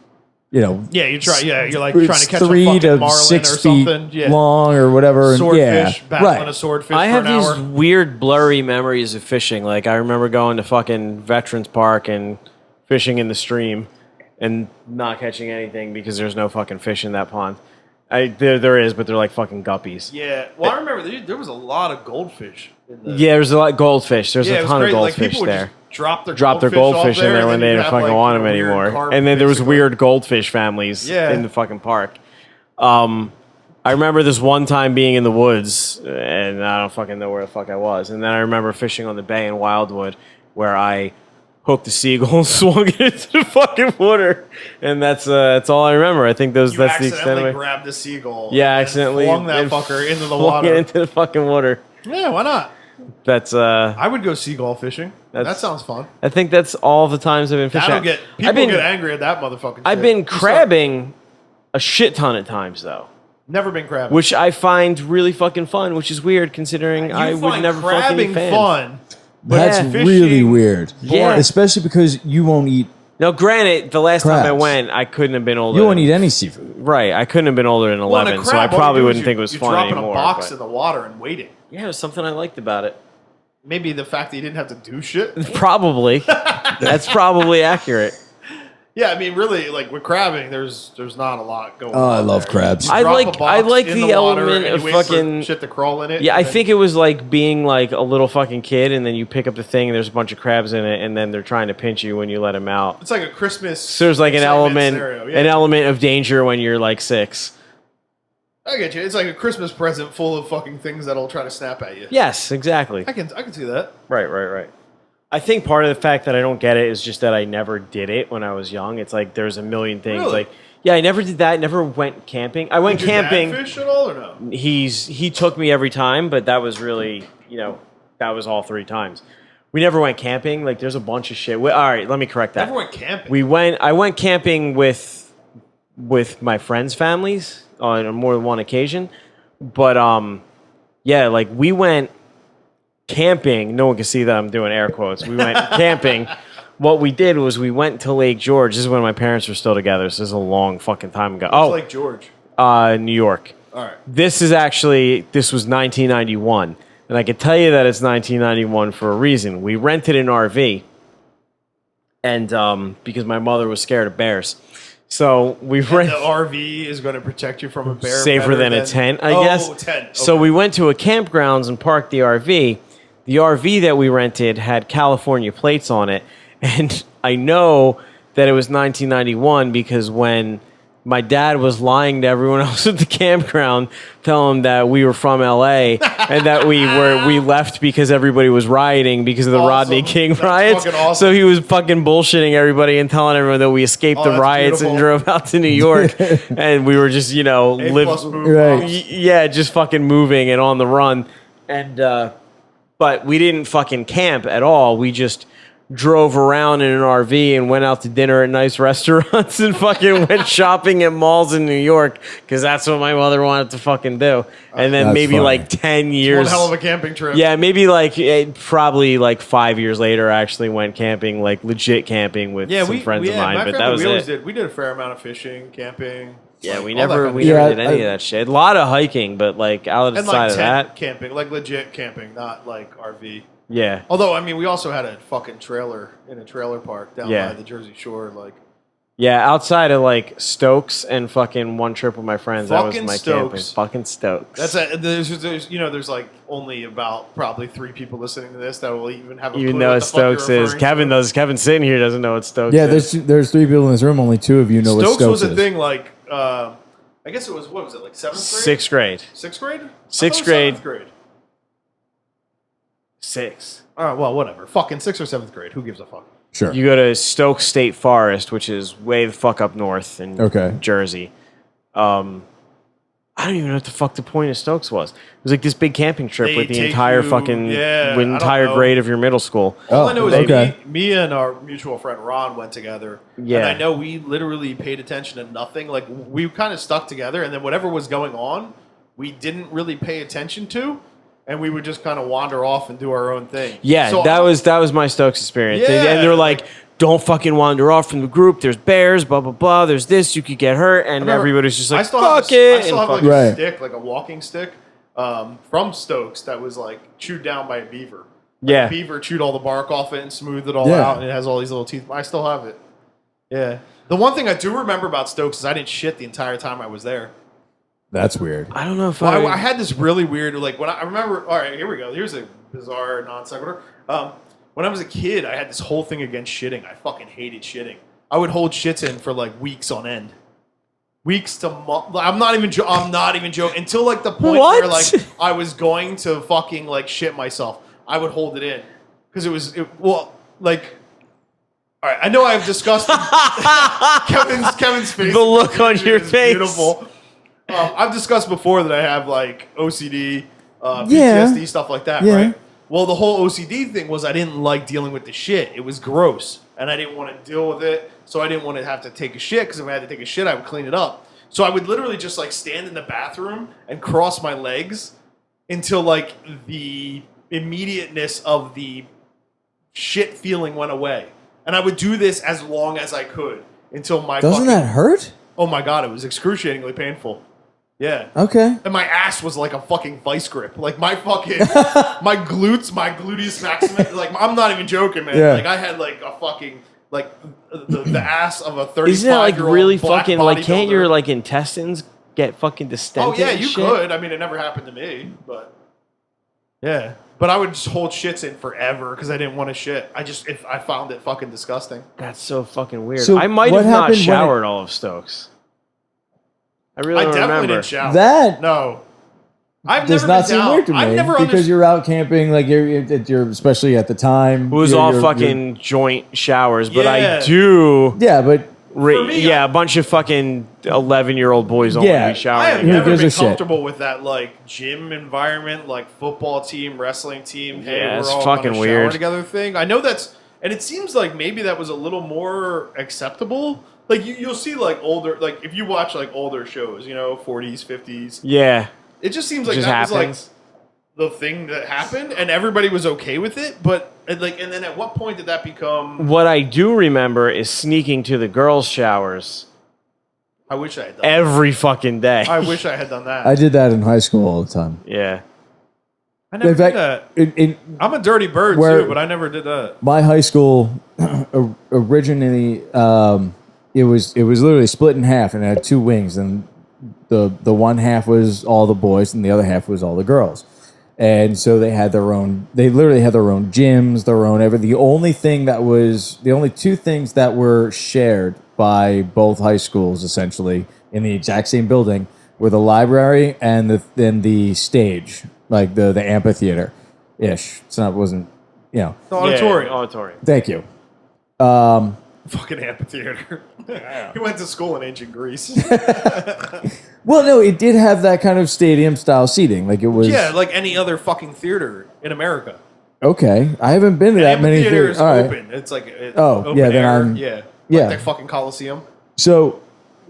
Yeah, you try. Yeah, you're like trying to catch 3 a fucking to marlin 6 or feet something. Yeah, long or whatever. And swordfish, battling right. a swordfish I for have an these hour. weird blurry memories of fishing. Like I remember going to fucking Veterans Park and fishing in the stream. and not catching anything because there's no fucking fish in that pond. There is, but they're like fucking guppies. Yeah. Well, I remember there was a lot of goldfish. Yeah, there's a lot of goldfish. There's a ton of goldfish like, there. Drop their goldfish in there when they didn't didn't fucking want them anymore. And then there was weird goldfish families in the fucking park. I remember this one time being in the woods, and I don't fucking know where the fuck I was. And then I remember fishing on the bay in Wildwood, where I hooked a seagull and swung it into the fucking water. And that's all I remember. I think that's the extent of it. Grabbed the seagull. Yeah, accidentally flung that fucker into the water. Flung it into the fucking water. Yeah, why not? That's I would go seagull fishing. That sounds fun. I think that's all the times I've been fishing. People get angry at that motherfucking shit. I've been crabbing a shit ton of times though. Never been crabbing. Which I find really fucking fun, which is weird considering I would never fucking be fans. Fun. That's really weird. Yeah. Especially because you won't eat. Now, granted, the last time I crabs. went, I couldn't have been older. You won't eat any seafood. Right. I couldn't have been older than 11, so I probably wouldn't think it was fun anymore. You drop in a box in the water and waiting. Yeah, it was something I liked about it. Maybe the fact that you didn't have to do shit. Probably. That's probably accurate. Yeah, I mean, really, like with crabbing, there's not a lot going on. Oh, I love crabs. I like the element of fucking shit to crawl in it. Yeah, I think it was like being like a little fucking kid, and then you pick up the thing, and there's a bunch of crabs in it, and then they're trying to pinch you when you let them out. It's like a Christmas. So there's like an element of danger when you're like 6. I get you. It's like a Christmas present full of fucking things that'll try to snap at you. Yes, exactly. I can see that. Right. I think part of the fact that I don't get it is just that I never did it when I was young. It's like there's a million things. Really? Like, yeah, I never did that. Never went camping. I went camping. Did your dad fish at all or no? He took me every time, but that was really, that was all 3 times. We never went camping. Like, there's a bunch of shit. All right, let me correct that. Never went camping. I went camping with my friends' families on more than one occasion, but yeah, like we went camping. No one can see that I'm doing air quotes. We went camping. What we did was we went to Lake George. This is when my parents were still together. So this is a long fucking time ago. What's Lake George? New York. All right. This was 1991. And I can tell you that it's 1991 for a reason. We rented an RV. And because my mother was scared of bears. So we rented. The RV is going to protect you from a bear. Safer than a tent, I guess. Oh, tent. Okay. So we went to a campgrounds and parked the RV. The RV that we rented had California plates on it. And I know that it was 1991 because when my dad was lying to everyone else at the campground, telling them that we were from LA and that we left because everybody was rioting because of the Rodney King riots. Awesome. So he was fucking bullshitting everybody and telling everyone that we escaped the riots and drove out to New York. And we were just, just fucking moving and on the run. And but we didn't fucking camp at all. We just drove around in an RV and went out to dinner at nice restaurants and fucking went shopping at malls in New York because that's what my mother wanted to fucking do. And then maybe like 10 years. One hell of a camping trip. Yeah, maybe probably like 5 years later I actually went camping, like legit camping with some friends of mine. But that was it. We did a fair amount of fishing, camping. Yeah, we never did any of that shit. A lot of hiking, but like outside of that. Camping, like legit camping, not like RV. Yeah. Although, I mean, we also had a fucking trailer in a trailer park down by the Jersey Shore. Like, yeah, outside of like Stokes and fucking one trip with my friends, that was my camping. Fucking Stokes. There's like only about probably 3 people listening to this that will even have a clue know what Stokes is. Kevin does. Kevin sitting here doesn't know what Stokes is. Yeah, there's 3 people in this room. Only 2 of you know what Stokes is. Stokes was a thing like, I guess it was, what was it, like 7th grade? 6th grade. 6th grade? 6th grade. 7th grade. 6. All right, well, whatever. Fucking 6th or 7th grade. Who gives a fuck? Sure. You go to Stokes State Forest, which is way the fuck up north in Jersey. I don't even know what the fuck the point of Stokes was. It was like this big camping trip with the entire entire grade of your middle school. All I know is me and our mutual friend Ron went together. Yeah. And I know we literally paid attention to nothing. Like, we kind of stuck together, and then whatever was going on, we didn't really pay attention to. And we would just kind of wander off and do our own thing. Yeah, so that was my Stokes experience. Yeah, and they're like, don't fucking wander off from the group. There's bears, blah, blah, blah. There's this. You could get hurt. And everybody's just like, fuck it. I still have like a stick, like a walking stick from Stokes that was like chewed down by a beaver. Yeah. The beaver chewed all the bark off it and smoothed it all out. And it has all these little teeth. I still have it. Yeah. The one thing I do remember about Stokes is I didn't shit the entire time I was there. That's weird. I don't know if I had this really weird, like, when I remember, all right, here we go. Here's a bizarre non sequitur. When I was a kid, I had this whole thing against shitting. I fucking hated shitting. I would hold shits in for like weeks on end. Weeks to months. I'm not even joking. Until like the point where like I was going to fucking like shit myself, I would hold it in. Because like, all right, I know I've discussed Kevin's face. The look on your face. Beautiful. I've discussed before that I have like OCD, PTSD, stuff like that, right? Well, the whole OCD thing was I didn't like dealing with the shit. It was gross, and I didn't want to deal with it, so I didn't want to have to take a shit, because if I had to take a shit, I would clean it up. So I would literally just like stand in the bathroom and cross my legs until like the immediateness of the shit feeling went away. And I would do this as long as I could until my Doesn't that hurt? Oh my God, it was excruciatingly painful. Yeah. Okay. And my ass was like a fucking vice grip. Like my fucking, my gluteus maximus. Like, I'm not even joking, man. Yeah. Like I had like a fucking, like the ass of a 35-year-old Isn't that like really black fucking, like, can't your bodybuilder. like intestines get fucking distended? Oh yeah, and you shit? could. I mean, it never happened to me, but yeah. But I would just hold shits in forever because I didn't want to shit. I found it fucking disgusting. That's so fucking weird. So I might what have not happened when showered all of Stokes. I really don't definitely remember. didn't shower. That No. I've does never not been seem down. weird to me I've never because you're out camping, like you're especially at the time. It was you're- all you're- fucking joint showers, but Yeah. I do. Yeah, but For me, a bunch of fucking 11-year-old boys only Yeah. be I showering. have Who never gives been a shit? comfortable with that like gym environment, like football team, wrestling team. Hey, Yeah, we're it's all fucking gonna shower weird. together thing. I know that's, and it seems like maybe that was a little more acceptable. Like you'll see like older, like if you watch like older shows, 40s, 50s. Yeah, It just seems it like just that was happens. like the thing that happened, and everybody was okay with it. But and then at what point did that become? What I do remember is sneaking to the girls' showers I wish I had done. every fucking day. I wish I had done that. I did that in high school all the time. Yeah. I never In fact, did that. in I'm a dirty bird where- too, but I never did that. my high school, originally, it was literally split in half, and it had two wings, and the one half was all the boys, and the other half was all the girls. And so they had their own. They literally had their own gyms, their own everything. The only two things that were shared by both high schools, essentially in the exact same building, were the library and the stage, like the amphitheater, ish. It wasn't. The auditorium. Yeah, auditorium. Thank you. Fucking amphitheater. He went to school in ancient Greece. Well, no, it did have that kind of stadium style seating. Like it was. Yeah, like any other fucking theater in America. Okay, I haven't been to that many Amphitheater theaters. is All right. open. It's like Oh, yeah, then air. I'm- Yeah. yeah. Like the fucking Coliseum. So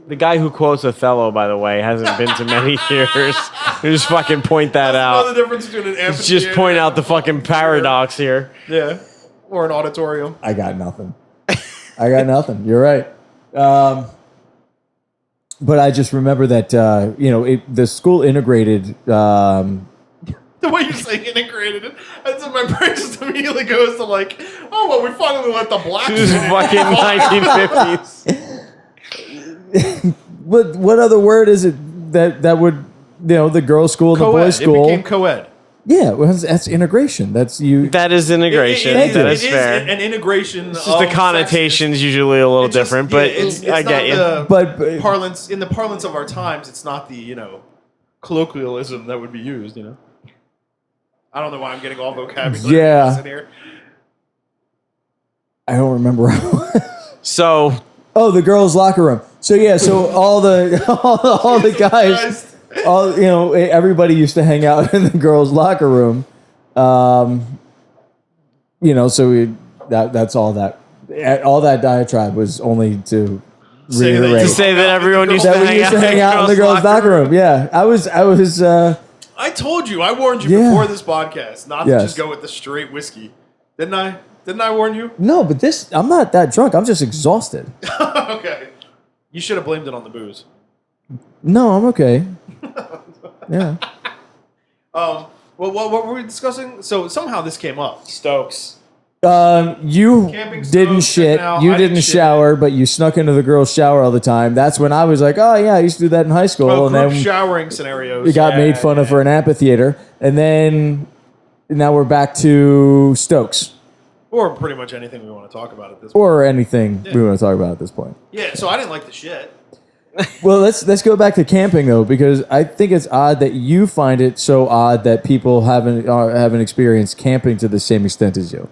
The guy who quotes Othello, by the way, hasn't been to many theaters. Just fucking point that Know the out. difference between an amphitheater. Just point out the fucking paradox here. Yeah. Or an auditorium. I got nothing. You're right. But I just remember that the school integrated. The way you're saying integrated it, that's what my brain just immediately goes to like, oh, well, we finally let the blacks This is in. fucking 1950s. What other word is it that would the girls' school and the boys' It school? became co-ed. Yeah, well, that's integration. That's you. That is integration. It That is is fair. an integration. It's just the connotation's usually a little different, but I get you. But parlance in the parlance of our times, it's not the colloquialism that would be used. I don't know why I'm getting all vocabulary. Yeah. In here. I don't remember. So, Oh, the girls' locker room. So yeah, so all the guys. Christ. Everybody used to hang out in the girls' locker room. So that's all that. All that diatribe was only to Say that reiterate to say that everyone used to that we used to hang out in the girls' locker room. Yeah, I was. I told you. I warned you Yeah. before this podcast not to Yes. just go with the straight whiskey. Didn't I? Didn't I warn you? No, but I'm not that drunk. I'm just exhausted. Okay. You should have blamed it on the booze. No, I'm okay. Yeah. Well, what were we discussing? So somehow this came up. Stokes. You Camping didn't stove, shit. now You I didn't didn't shit. shower, but you snuck into the girls' shower all the time. That's when I was like, oh yeah, I used to do that in high school. Oh, and group then showering scenarios. we got made fun of for an amphitheater, and then now we're back to Stokes Or pretty much anything we want to talk about at this point. or anything we want to talk about at this point. Yeah, so I didn't like the shit. Well, let's go back to camping though, because I think it's odd that you find it so odd that people haven't experienced camping to the same extent as you.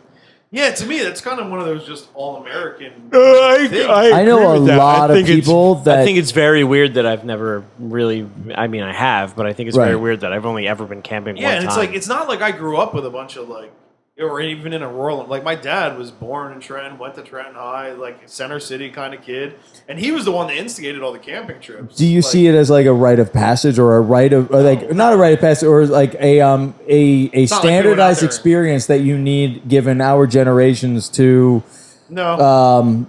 Yeah, to me, that's kind of one of those just all-American things. I know a lot of people that I think it's very weird that I've never really. I mean, I have, but I think it's very Right. weird that I've only ever been camping Yeah, one and time. it's like, it's not like I grew up with a bunch of like, or even in a rural, like my dad was born in Trenton, went to Trenton High, like Center City kind of kid, and he was the one that instigated all the camping trips. Do you see it as like a rite of passage or a rite of, or like not a rite of passage, or like a not like we went out standardized there. experience that you need given our generations to No.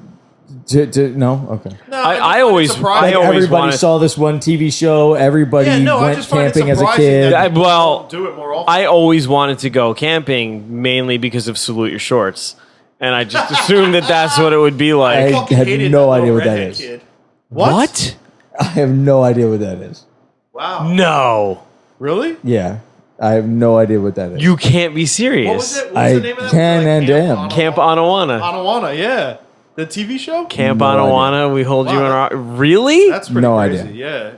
no okay. No, I just always- find it surprising. I always Everybody wanted- saw this one TV show. Everybody Yeah, no, I went just find it camping as a surprising kid. that people well, don't do it more often. I always wanted to go camping mainly because of Salute Your Shorts, and I just assumed that that's what it would be like. I fucking have hated no that idea little what that redhead is. Kid. What? I have no idea what that is. Wow. No, Really? Yeah, I have no idea what that is. you can't be serious. What was it? What was I the name of that? can and am. Camp Anawana. Anawana, yeah. The TV show? Camp No Anawana. We hold you in Wow. our. Really? That's pretty No crazy, idea. yeah.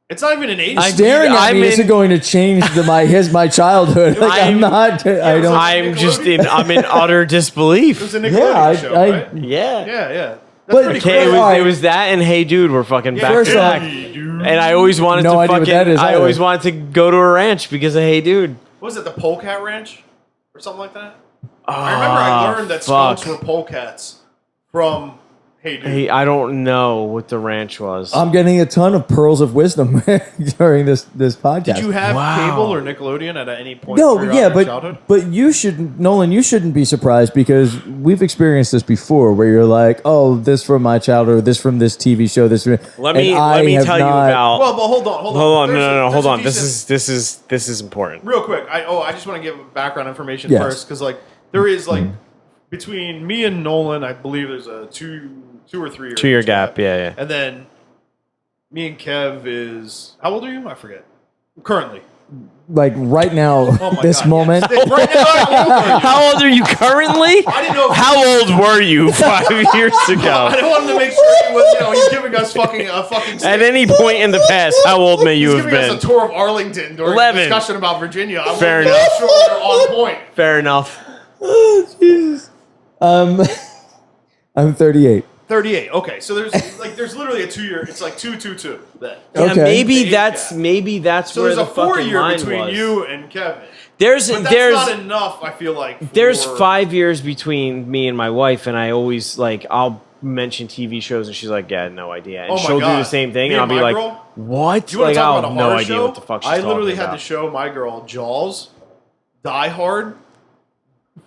It's not even an age. Staring at I'm me in- isn't going to change my childhood. Like, I'm not. I don't. I'm just in. I'm in utter It disbelief. was a Nickelodeon Yeah, show, I- right? Yeah. Yeah, yeah. That's But- pretty Okay, crazy. it was that and Hey Dude were fucking back First to off- back. And I always wanted No to idea what fucking. that is I either. always wanted to go to a ranch because of Hey Dude. What was it, the Polecat Ranch? Or something like that? I remember I learned that fuck. skunks were polecats from Hey Dude. Hey, I don't know what the ranch was. I'm getting a ton of pearls of wisdom during this podcast. Did you have Wow. cable or Nickelodeon at any point No, throughout yeah, your but childhood? you shouldn't, Nolan. You shouldn't be surprised because we've experienced this before, where you're like, "Oh, this from my childhood, this from this TV show, this." let me have tell you not- about. Well, but hold on. hold on, There's no, there's hold a on. decent- This is important. Real quick, I just want to give background information Yes. first because like there is like between me and Nolan, I believe there's a two or 3 year 2 year gap. Yeah. and then me and Kev is how old are you? I forget. Currently, Like right now, oh my this God, moment. yes. Right now, how old are you? How old are you currently? I didn't know. If How old were you 5 years I ago? didn't want him to make sure he was, he's giving us a fucking. At any point in the past, how old may you he's have giving been? us a tour of Arlington during 11. a discussion about Virginia. I Fair wanted to enough. make sure we're on point. Fair enough. Oh, Jesus. I'm 38. 38. Okay, so there's literally a 2 year. It's like 2-2-2. Then. Yeah, Okay. maybe The age that's gap. where So there's the a 4 fucking year line between was. you and Kevin. There's But that's there's not enough. I feel like there's for- 5 years between me and my wife, and I always like I'll mention TV shows, and she's like, "Yeah, no idea," and Oh my she'll do God. the same thing, Me and I'll and be my like, girl? "What?" Do you want Like to talk I'll about have a no horror idea show? what the fuck she's I literally talking had about. to show my girl Jaws, Die Hard,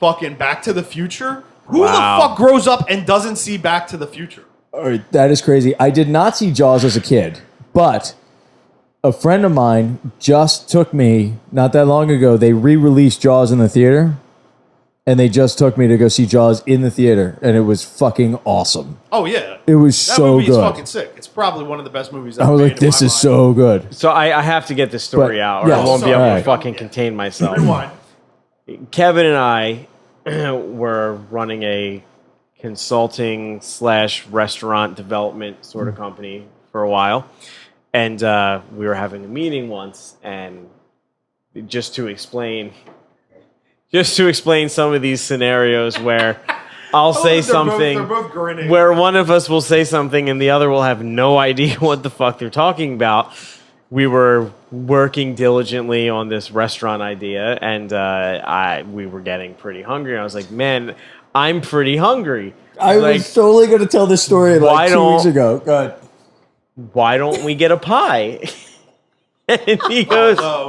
fucking Back to the Future. Who Wow. the fuck grows up and doesn't see Back to the Future? All right, that is crazy. I did not see Jaws as a kid, but a friend of mine just took me not that long ago. They re-released Jaws in the theater, and they just took me to go see Jaws in the theater, and it was fucking awesome. Oh yeah, It was that so movie is good. fucking sick. It's probably one of the best movies. I was like, "This is so good." So I have to get this story But- out, or yeah, I won't be sorry. able Alright. to fucking contain myself. Rewind. Kevin and I were running a consulting / restaurant development sort of company for a while, and we were having a meeting once, and just to explain some of these scenarios where I'll say something They're both grinning. where one of us will say something and the other will have no idea what the fuck they're talking about. We were working diligently on this restaurant idea, and we were getting pretty hungry. I was like, "Man, I'm pretty hungry." I Like, was totally going to tell this story Why like 2 weeks don't- ago. Good. "Why don't we get a pie?" And he goes, No.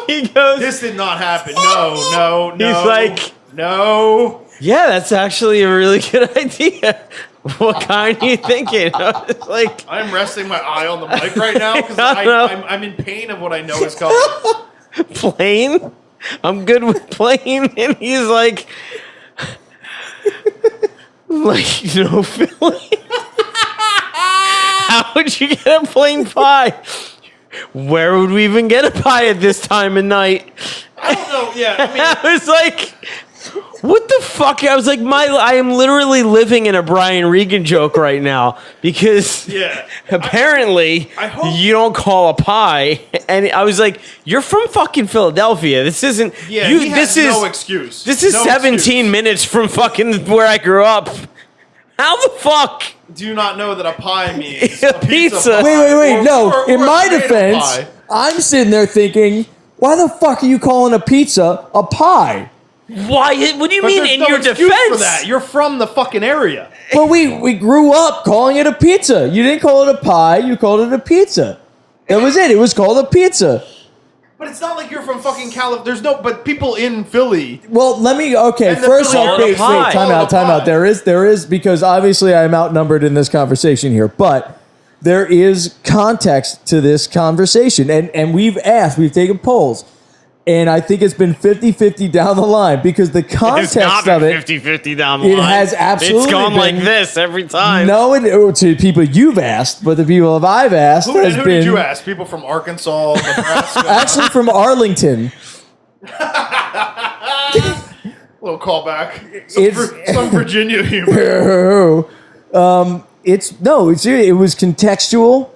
he goes, This did not happen. No. He's like- no. "Yeah, that's actually a really good idea. What kind are you thinking?" I was like, I'm resting my eye on the mic right now because No. I'm in pain of what I know is coming. "Plain?" I'm good with plain. And he's like no filling. How would you get a plain pie? Where would we even get a pie at this time of night? I don't know. Yeah, I mean, I was like, what the fuck? I was like, I am literally living in a Brian Regan joke right now because apparently I hope- you don't call a pie. And I was like, you're from fucking Philadelphia. This isn't. yeah, you, he has this is no excuse. This is No 17 excuse. minutes from fucking where I grew up. How the fuck? Do you not know that a pie means A pizza. pie? Wait. Or- No, or in a my tomato defense, pie? I'm sitting there thinking, why the fuck are you calling a pizza a pie? Why? What do you But mean there's in no your excuse defense? for that. You're from the fucking area. Well, we grew up calling it a pizza. You didn't call it a pie, you called it a pizza. That was it. It was called a pizza. But it's not like you're from fucking California. There's no. But people in Philly. Well, let me. Okay, And the first Philly off, Order wait, pie. time out. Pie. There is because obviously I'm outnumbered in this conversation here, but there is context to this conversation, and we've taken polls, and I think it's been 50-50 down the line because the It's context not of been it. 50-50 down the It line. has absolutely It's gone like been- this every time. No, to people you've asked, but the people I've asked Who has did been you ask? People from Arkansas, Nebraska. actually from Arlington. Little callback. It's- Some Virginia humor. It was contextual,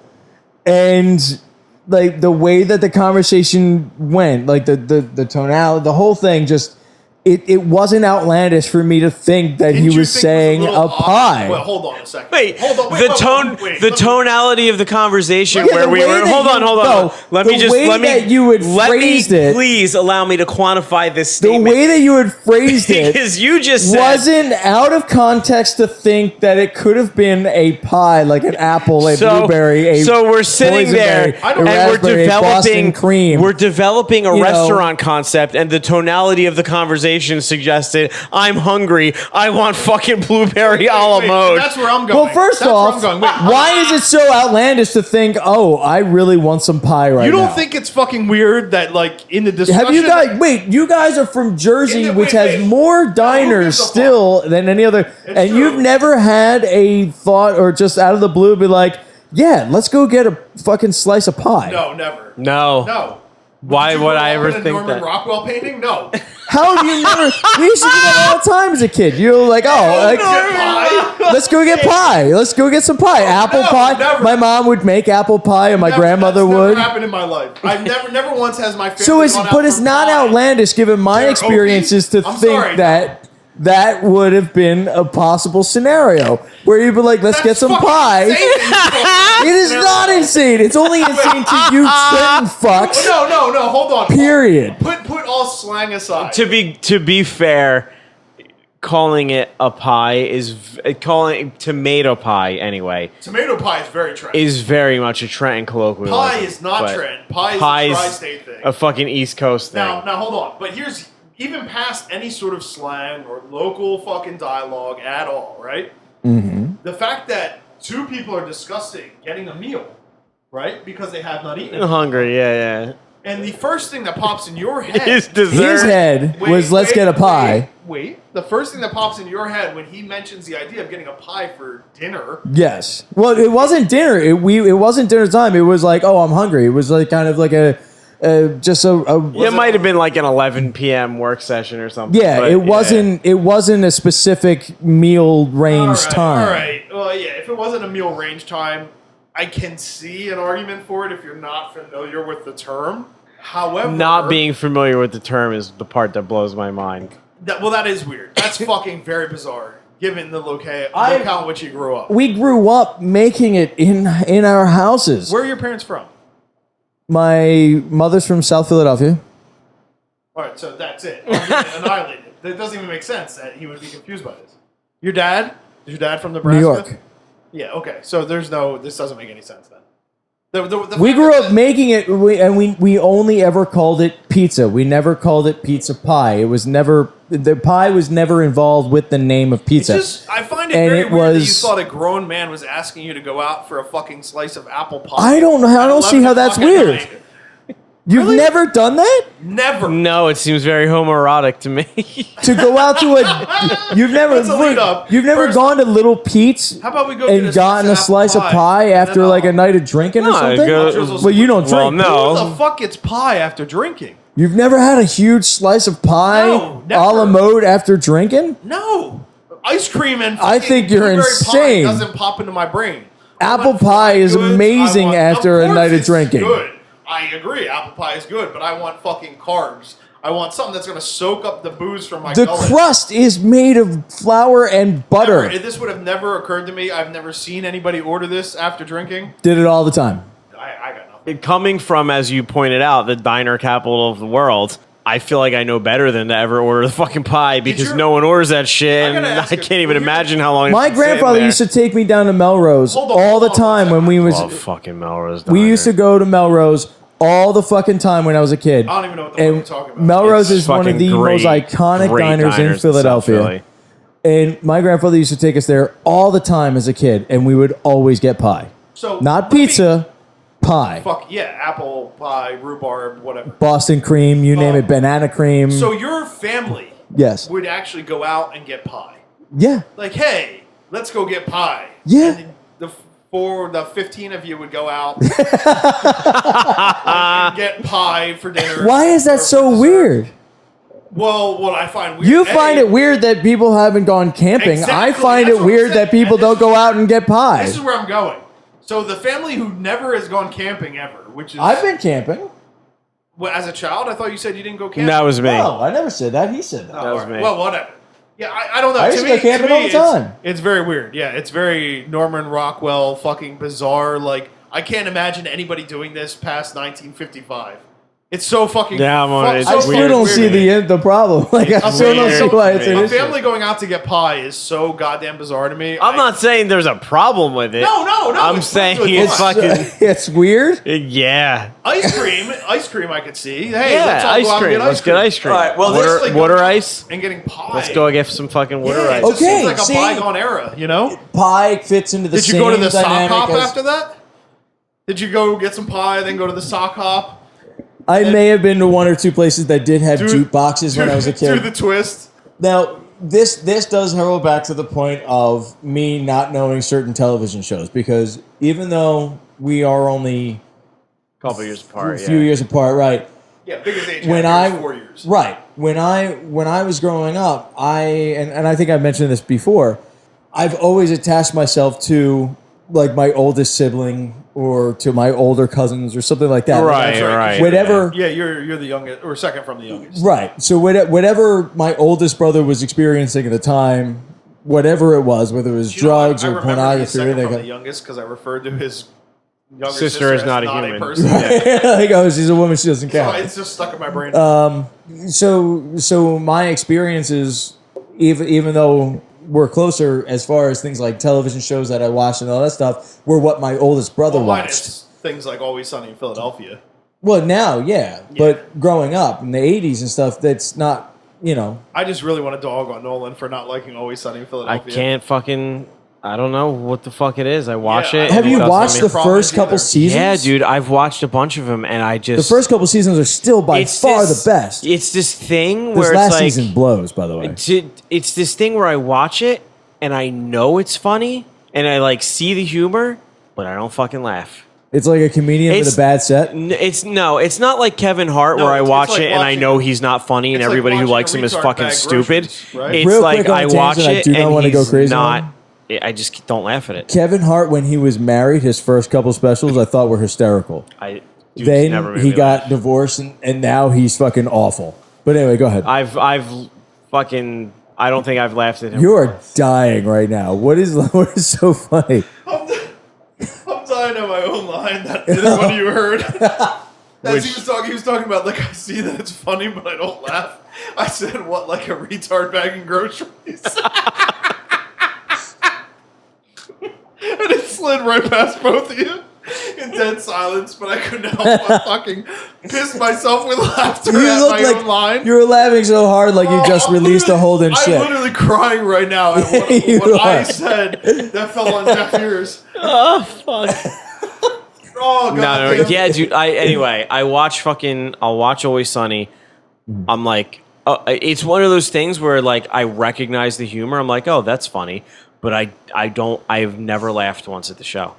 and like the way that the conversation went, like the tonality, the whole thing, just it wasn't outlandish for me to think that Didn't he you was think it saying little a pie. Well, hold on a second. Wait, hold on. the tone, the tonality of the conversation Yeah, where the we way were. that Hold on. no, Let the me just way let me. that you had let phrased me it- please allow me to quantify this The statement. way that you had phrased it because you just said wasn't out of context to think that it could have been a pie, like an apple, a blueberry, so we're sitting there boysenberry, a and we're raspberry, a Boston developing cream. We're developing a You know. restaurant concept, and the tonality of the conversation suggested, "I'm hungry. I want fucking blueberry a la Wait, mode." that's where I'm going. Well, first That's where off, I'm going. Wait, why is it so outlandish to think, oh, I really want some pie right you now? don't think it's fucking weird that, like, in the discussion... Have you guys? Wait, you guys are from Jersey, Yeah, which wait, has wait. more who diners gives a still than any other, and true. you've never had a thought or just out of the blue be like, yeah, let's go get a fucking slice of pie. No, never. No. No. Why Did you would grow I up ever in a think Norman that? Rockwell painting? No. How have you never? We used to do that all the time as a kid. You're like, oh, like, Pie? let's go get pie. Let's go get some pie. Apple no, pie. never. My mom would make apple pie, and my grandmother that's would. Never happened in my life. I've never once has my family. So it's, gone out but it's for not pie. outlandish given my They're experiences to obese. I'm think sorry, that that would have been a possible scenario where you'd be like, let's get That's some fucking pie. insane that you It is not insane. It's only insane to you Trenton fucks. No. Hold on. Period. Put all slang aside. To be fair, calling it a pie calling it tomato pie anyway Tomato pie is very trendy. is very much a Trenton colloquial. Pie is not Trenton. Pie is a tri-state thing. A fucking East Coast thing. Now hold on. But here's even past any sort of slang or local fucking dialogue at all, right? Mm-hmm. The fact that two people are discussing getting a meal, right? Because they have not eaten. I'm hungry, yeah. And the first thing that pops in your head His dessert. His head was, let's get a pie. Wait. The first thing that pops in your head when he mentions the idea of getting a pie for dinner. Yes. Well, it wasn't dinner. It wasn't dinner time. It was like, oh, I'm hungry. It was like kind of like just a It might have been like an 11 p.m. work session or something. yeah. but It wasn't a specific meal range time. All right. Well, yeah. If it wasn't a meal range time, I can see an argument for it if you're not familiar with the term. However, Not being familiar with the term is the part that blows my mind. that is weird. That's fucking very bizarre, given the locale in which you grew up. We grew up making it in our houses. Where are your parents from? My mother's from South Philadelphia. All right, so that's it. Argument annihilated. That doesn't even make sense that he would be confused by this. Your dad? Is your dad from Nebraska? New York. Yeah. Okay. So this doesn't make any sense then. The We fact grew that- up making it, we only ever called it pizza. We never called it pizza pie. It was never, the pie was never involved with the name of pizza. I find it And very it weird that you was- thought a grown man was asking you to go out for a fucking slice of apple pie. I don't know. I at don't see how 11 that's o'clock at weird. night. You've never done that? Never. No, it seems very homoerotic to me. To go out to a... You've never... That's a lead up. You've never First- gone to Little Pete's How about we go and get gotten a slice of pie and after then like a night of drinking or No, something? go- But you don't drink. Well, no. Who the fuck gets pie after drinking? You've never had a huge slice of pie No, never. a la mode after drinking? No. Ice cream and I think you're blueberry insane. Pie doesn't pop into my brain. Apple I want pie is goods, amazing I want- after a course night of it's drinking. Good. I agree. Apple pie is good, but I want fucking carbs. I want something that's going to soak up the booze from my The gullet. crust is made of flour and butter. This would have never occurred to me. I've never seen anybody order this after drinking. Did it all the time. I got nothing. Coming from, as you pointed out, the diner capital of the world, I feel like I know better than to ever order the fucking pie because your- no one orders that shit, I and gotta I ask you, can't even when you're- imagine how long. My it's been sitting grandfather there. used to take me down to Melrose Hold on, all hold the on time when we was... Oh, fucking Melrose. We Diner. used to go to Melrose all the fucking time when I was a kid. I don't even know what the fuck And you're talking about. Melrose It's is one of fucking the most great, iconic great diners in South Philadelphia. Philly. And my grandfather used to take us there all the time as a kid, and we would always get pie. So Not let me- pizza, pie. Fuck yeah, apple pie, rhubarb, whatever. Boston cream, you name it, banana cream. So your family Yes. would actually go out and get pie. Yeah. Like, hey, let's go get pie. Yeah. And then the 15 of you would go out and get pie for dinner. Why is or that for so dessert. weird? Well, what I find weird. You find it weird that people haven't gone camping. I Exactly, find that's it what I'm weird saying. that people And this don't go is- out and get pie. This is where I'm going. So the family who never has gone camping ever, which is I've been camping. well, as a child, I thought you said you didn't go camping. That was me. No, I never said that. He said that. Oh, that was all right. me. Well, whatever. Yeah, I don't know. I used to go camping me, all the time. It's very weird. Yeah, it's very Norman Rockwell, fucking bizarre. Like I can't imagine anybody doing this past 1955. It's so fucking. Yeah, I'm on it. I It's still weird. don't see the problem. Like I It's still don't weird. see why it's an A issue. family going out to get pie is so goddamn bizarre to me. I'm not saying there's a problem with it. No. I'm it's saying perfectly it's fine. fucking. It's weird. Yeah. Ice cream. I could see. Hey, Yeah, let's all ice go out and cream. get Let's get ice cream. All right, well, water, this is like water going- ice. and getting pie. Let's go get some fucking water Yeah, ice. it just Okay, seems like a see? bygone era, you know? Pie fits into the Did you same go to the sock dynamic hop as- after that? Did you go get some pie, then go to the sock hop? I may have been to one or two places that did have Do- jukeboxes when I was a Do kid. the twist. Now, this does harrow back to the point of me not knowing certain television shows because even though we are only Couple years a apart. few yeah. years apart, right? Yeah, biggest age When gap is I 4 years. right when I was growing up, and I think I've mentioned this before, I've always attached myself to like my oldest sibling or to my older cousins or something like that. Right, That's right, right. Whatever. Yeah, you're the youngest, or second from the youngest. Right. So whatever my oldest brother was experiencing at the time, whatever it was, whether it was You know, drugs I or remember he's pornography, or second anything. from the youngest because I referred to his younger Sister is as not a human. person. like, oh, she's a woman, she doesn't So count. it's just stuck in my brain. So my experiences, even though we're closer as far as things like television shows that I watched and all that stuff, were what my oldest brother Well, watched. minus things like Always Sunny in Philadelphia. Well, now, yeah, but growing up in the '80s and stuff, that's not, you know. I just really want to dog on Nolan for not liking Always Sunny in I Philadelphia. can't fucking. I don't know what the fuck it is. I watch Yeah, it. Have and it you doesn't watched mean- the problem first couple either. seasons? Yeah, dude. I've watched a bunch of them, and I The just first couple seasons are still by far this- the best. It's this thing This where last it's like season blows, by the way. it's this thing where I watch it and I know it's funny and I like see the humor, but I don't fucking laugh. It's like a comedian with It's- a bad set. It's not like Kevin Hart No, where I it's watch like it and I watching- know he's not funny and it's like everybody who watching likes a him is retard fucking bag stupid. groceries, right? It's Real like quick on I a watch tangent, I it do not and wanna go he's crazy on not. him. I just don't laugh at it. Kevin Hart, when he was married, his first couple specials I thought were hysterical. Dude's Then never made he me got laugh. divorced, and now he's fucking awful. But anyway, go ahead. I've fucking. I don't think I've laughed at him. You are dying right now. What is so funny? I'm dying on my own line. That is what you heard. As he was talking about, like, I see that it's funny, but I don't laugh. I said, what, like a retard bagging groceries? And it slid right past both of you in dead silence, but I couldn't help but fucking piss myself with laughter You at look my like own line. you were laughing so hard, like you just I'm released a literally- Holden I'm shit. literally crying right now at what, You what I are. said that fell on deaf ears. Oh fuck! Oh, God. No, yeah, dude. I'll watch Always Sunny. I'm like, it's one of those things where like I recognize the humor. I'm like, oh, that's funny, but I've never laughed once at the show.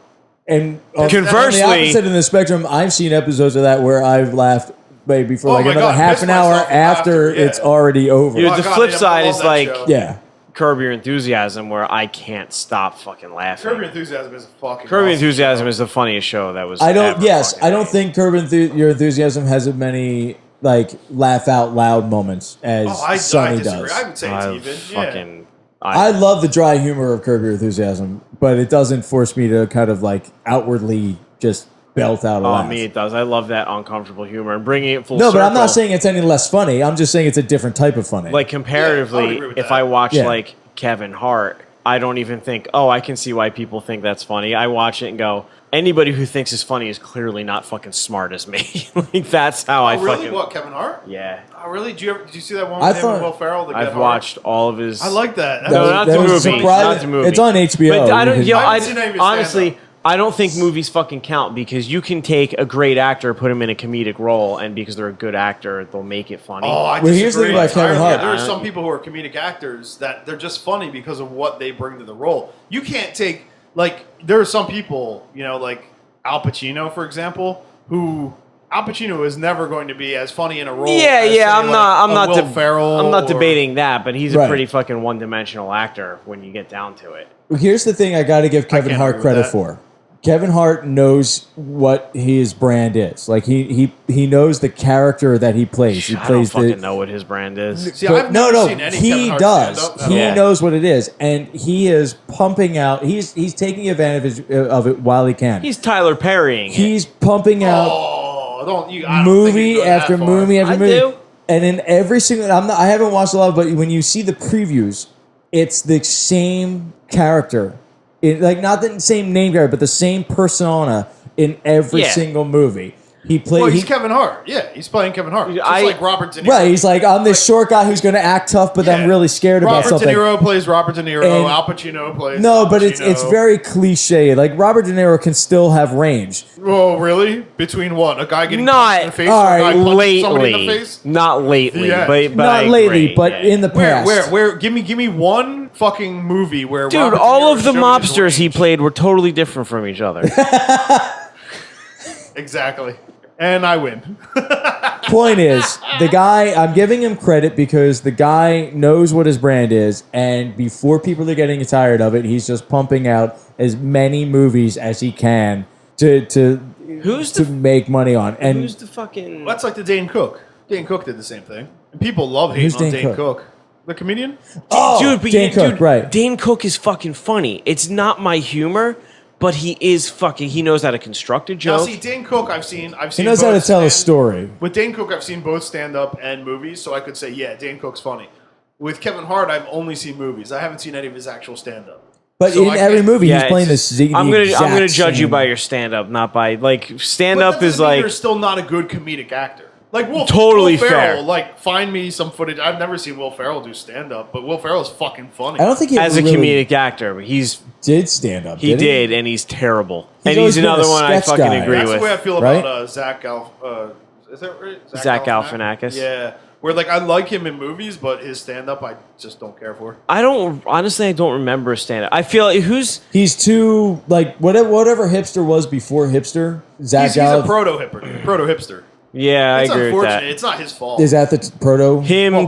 And Conversely, on the opposite end of the spectrum, I've seen episodes of that where I've laughed maybe for like another half an hour after it's already over. Dude, the flip side is like, yeah. Curb Your Enthusiasm, where I can't stop fucking laughing. Curb Your Enthusiasm is a fucking. Curb Your Enthusiasm is the funniest show that was. I don't think Curb Your Enthusiasm has as many like laugh out loud moments as Sunny disagree. does. I would say it's even. I love the dry humor of Curb Your Enthusiasm, but it doesn't force me to kind of like outwardly just belt out a laugh. Me, it does. I love that uncomfortable humor and bringing it full circle. No, but I'm not saying it's any less funny. I'm just saying it's a different type of funny. Like comparatively, if I watch like Kevin Hart, I don't even think, oh, I can see why people think that's funny. I watch it and go, anybody who thinks it's funny is clearly not fucking smart as me. Like that's how I really? fucking. What, Kevin Hart? Yeah. Oh, really? Did you see that one with him and Will Ferrell? I've watched all of his. I like that. Not the movie. Not the movie. It's on HBO. But I don't. Honestly, I don't think movies fucking count because you can take a great actor, put him in a comedic role, and because they're a good actor, they'll make it funny. Oh, I disagree. Here's the thing about Kevin Hart. There are some people who are comedic actors that they're just funny because of what they bring to the role. You can't take there are some people, like Al Pacino, for example, who Al Pacino is never going to be as funny in a role. I'm not Will Ferrell. I'm not debating that, but he's a pretty fucking one-dimensional actor when you get down to it. Here's the thing I got to give Kevin Hart credit for. Kevin Hart knows what his brand is. Like he knows the character that he plays. I don't fucking know what his brand is. See, I've never seen any Kevin Hart does. He knows what it is, and he is pumping out. He's taking advantage of it while he can. He's Tyler Perrying. He's pumping out movie after movie after movie. Do. And in every single, I haven't watched a lot, but when you see the previews, it's the same character. Not the same name character, but the same persona in every single movie. He's Kevin Hart. Yeah, he's playing Kevin Hart. Just like Robert De Niro. Right, he's like, I'm this short guy who's going to act tough, but I'm really scared about something. Robert De Niro plays Robert De Niro. And Al Pacino plays No, Al but Pacino. it's very cliche. Like, Robert De Niro can still have range. Oh, really? Between what? A guy getting punched in the face? All right, or a guy punching somebody in the face? Not lately. Yeah. But not lately, but in the past. Where? Give me one fucking movie where Dude, Robert all De Niro of the showed his mobsters he range. played were totally different from each other. Exactly. And I win. Point is, the guy, I'm giving him credit because the guy knows what his brand is, and before people are getting tired of it, he's just pumping out as many movies as he can to make money on. And who's the fucking... That's like the Dane Cook. Dane Cook did the same thing. And people love hating on Dane Cook. The comedian? Dane Cook, right. Dane Cook is fucking funny. It's not my humor, but he is fucking... He knows how to construct a joke. Now, see, Dane Cook, I've seen he knows how to tell a story. With Dane Cook, I've seen both stand-up and movies, so I could say, yeah, Dane Cook's funny. With Kevin Hart, I've only seen movies. I haven't seen any of his actual stand-up. But in every movie, he's playing this. I'm gonna judge you by your stand-up, not by stand-up is like. You're still not a good comedic actor. Like Will Totally Ferrell, fair. Find me some footage. I've never seen Will Ferrell do stand-up, but Will Ferrell's fucking funny. I don't think he as a comedic actor, but did stand up. He did, and he's terrible. And he's another one I fucking agree with. That's the way I feel about Zach is that right? Zach Galifianakis. Yeah. Where I like him in movies, but his stand-up I just don't care for. I don't remember stand-up. I feel like he's too whatever hipster was before hipster. He's a proto hipster. Yeah, I agree with that. It's not his fault. Is that the proto?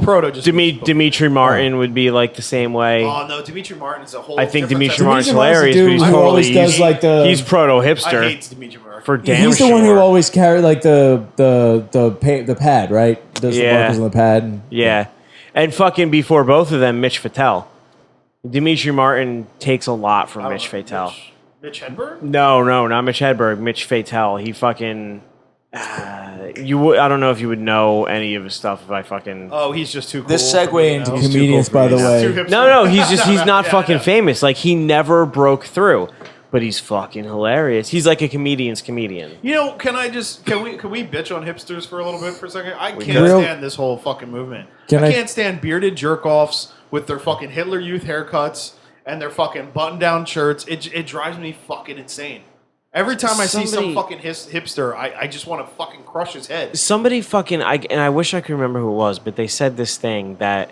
Proto just Dimitri Martin would be like the same way. Oh no, Dimitri Martin is a whole. I think Dimitri Martin's hilarious, but he's totally he's proto hipster. I hate Dimitri Martin. For damn He's the one who always carried the pad, right? Does the markers on the pad? Yeah, and fucking before both of them, Mitch Fatel. Dimitri Martin takes a lot from Mitch Fatel. Mitch Hedberg? No, not Mitch Hedberg. Mitch Fatel. He fucking. I don't know if you would know any of his stuff if I fucking. Oh, he's just too cool. This segue into comedians, by the way. No, he's not fucking famous. Like he never broke through, but he's fucking hilarious. He's like a comedian's comedian. Can we bitch on hipsters for a little bit for a second? I can't stand this whole fucking movement. I can't stand bearded jerk-offs with their fucking Hitler Youth haircuts and their fucking button-down shirts. It drives me fucking insane. Every time I see some fucking hipster, I just want to fucking crush his head. Somebody fucking, and I wish I could remember who it was, but they said this thing that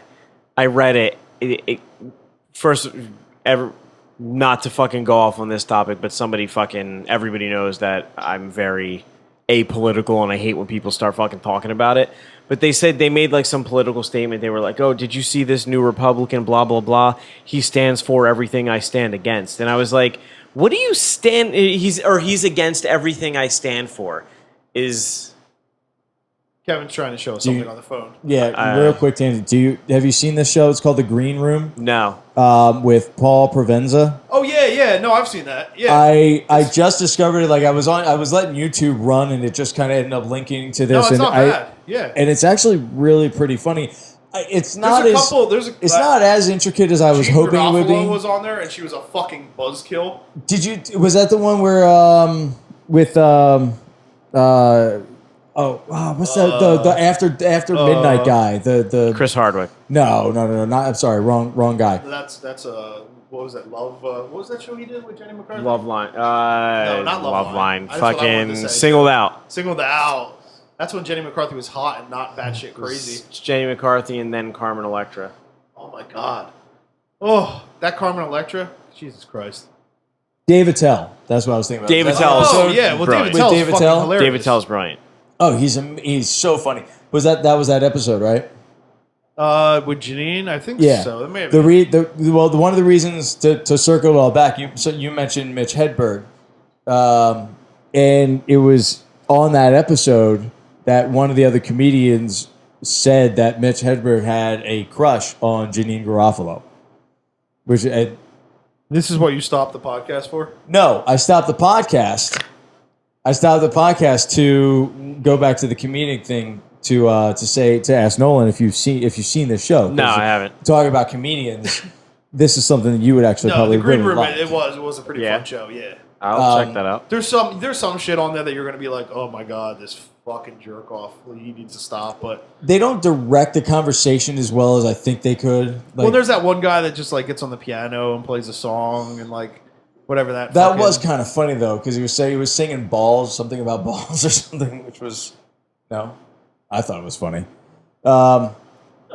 I read it first, not to fucking go off on this topic, but everybody knows that I'm very apolitical and I hate when people start fucking talking about it. But they said they made like some political statement. They were like, oh, did you see this new Republican, blah, blah, blah. He stands for everything I stand against. And I was like, what do you stand? He's against everything I stand for. Kevin's trying to show us something on the phone. Yeah, real quick tangent. Have you seen this show? It's called The Green Room. No. With Paul Provenza. Oh yeah. No, I've seen that. Yeah. I just discovered it. Like I was letting YouTube run, and it just kind of ended up linking to this. No, it's not bad. Yeah. And it's actually really pretty funny. It's not it's not as intricate as I was hoping it would be. Was on there, and she was a fucking buzzkill. Was that the one where what's that? The after midnight guy. The Chris Hardwick. No. Not. I'm sorry. Wrong guy. That's what was that? Love. What was that show he did with Jenny McCarthy? Love Line. No, not Love Line. Fucking Singled Out. Singled Out. That's when Jenny McCarthy was hot and not batshit crazy. It's Jenny McCarthy and then Carmen Electra. Oh my god. Oh, that Carmen Electra. Jesus Christ. Dave Attell. That's what I was thinking about. Dave Attell. Oh yeah. Well, Dave Attell's fucking hilarious. Dave Attell's brilliant. Oh, he's so funny. Was that was that episode, right? With Janine, I think so. That may have one of the reasons to circle it all back. You mentioned Mitch Hedberg, and it was on that episode that one of the other comedians said that Mitch Hedberg had a crush on Janine Garofalo. This is what you stopped the podcast for? No, I stopped the podcast. To go back to the comedic thing to ask Nolan if you've seen this show. No, I haven't. Talking about comedians, this is something that you would actually probably the Green really Room. like. It was a pretty fun show. Yeah, I'll check that out. There's some shit on there that you're gonna be like, oh my god, this fucking jerk off. He needs to stop. But they don't direct the conversation as well as I think they could. Well, there's that one guy that just like gets on the piano and plays a song and like. Whatever that. That was kind of funny though, because he was singing balls, something about balls or something, which was I thought it was funny. But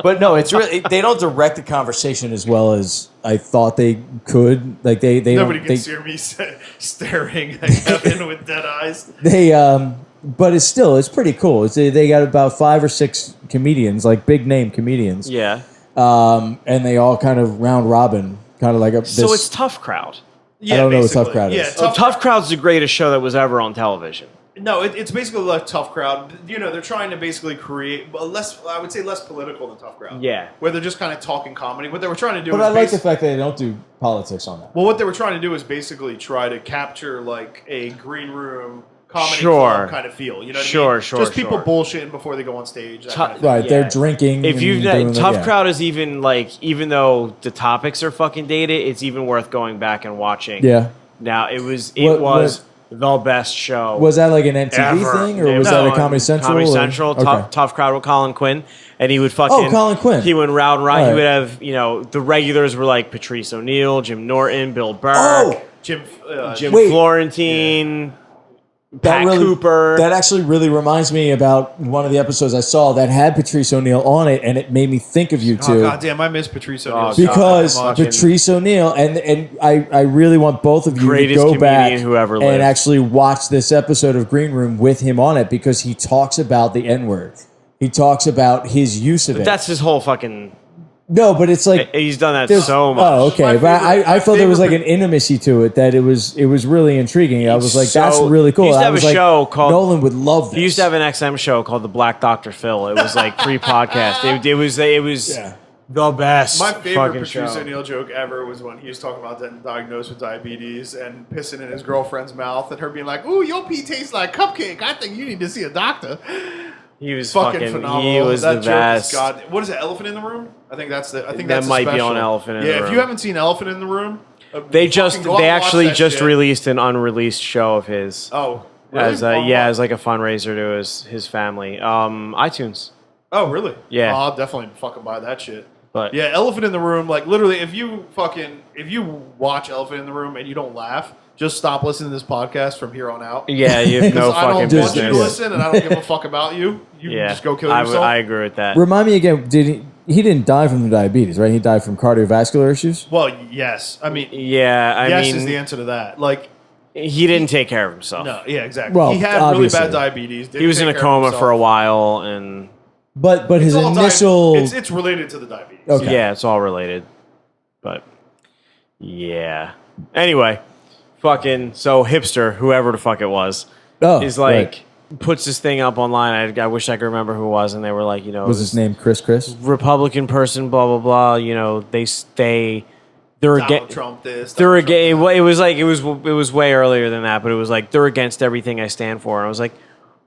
no, it's really they don't direct the conversation as well as I thought they could. Like they nobody can hear me staring at Kevin with dead eyes. But it's pretty cool. They got about 5 or 6 comedians, like big name comedians. Yeah. And they all kind of round robin, kind of like So it's Tough Crowd. Yeah, I don't know what Tough Crowd is. Tough Crowd's the greatest show that was ever on television. No, it's basically like Tough Crowd. You know, they're trying to basically create less political than Tough Crowd. Yeah. Where they're just kind of talking comedy. What they were trying to do But I like the fact that they don't do politics on that. Well, what they were trying to do is basically try to capture like a green room comedy club kind of feel. You know what I mean? Just people bullshitting before they go on stage. That kind of thing. Right, they're drinking. If Tough Crowd is even like, even though the topics are fucking dated, it's even worth going back and watching. Yeah. Now it was the best show. Was that like an MTV thing, or was that a Comedy Central? Comedy Central. Tough Crowd with Colin Quinn, and he would fucking. Oh, Colin Quinn. He went round. Right. He would have the regulars were like Patrice O'Neill, Jim Norton, Bill Burr, Jim Florentine. Pat Cooper. That actually really reminds me about one of the episodes I saw that had Patrice O'Neill on it, and it made me think of you two. Oh goddamn, I miss Patrice O'Neill because Patrice O'Neill and I really want both of you to go back and actually watch this episode of Green Room with him on it because he talks about the N-word. He talks about his use of it. That's his whole fucking. No, but it's like he's done that so much. Oh, okay. But I thought there was like an intimacy to it that it was really intriguing. I was like, that's really cool. He used to have a show called Nolan would love this. He used to have an XM show called The Black Dr. Phil. It was like pre-podcast. It was the best. My favorite Patrice O'Neill joke ever was when he was talking about getting diagnosed with diabetes and pissing in his girlfriend's mouth and her being like, "Ooh, your pee tastes like cupcake. I think you need to see a doctor." He was fucking phenomenal. He was that the joke best. Is God. What is it? Elephant in the Room? I think that's that might be on Elephant in the Room. Yeah, if you haven't seen Elephant in the Room, they actually just released an unreleased show of his. Oh, really? As like a fundraiser to his family. iTunes. Oh, really? Yeah. I'll definitely fucking buy that shit. But yeah, Elephant in the Room. Like literally, if you watch Elephant in the Room and you don't laugh, just stop listening to this podcast from here on out. yeah, you have no I fucking don't want business. you to listen, and I don't give a fuck about you. You Yeah, just go kill yourself. I agree with that. Remind me again. Did he didn't die from the diabetes, right? He died from cardiovascular issues. Well, yes. I mean, Yeah, I yes mean, is the answer to that. Like, he didn't take care of himself. no, yeah, exactly. Well, he had obviously. really bad diabetes. He was in a coma for a while, and But his It's all initial. it's related to the diabetes. Okay. yeah, it's all related. But yeah. Anyway, fucking so hipster, whoever the fuck it was, is like right. puts this thing up online. I wish I could remember who it was, and they were like, Was his name Chris? Republican person, blah blah blah. You know, they're Donald against Trump this. they're Donald Trump against. It was like it was way earlier than that, but it was like they're against everything I stand for, and I was like,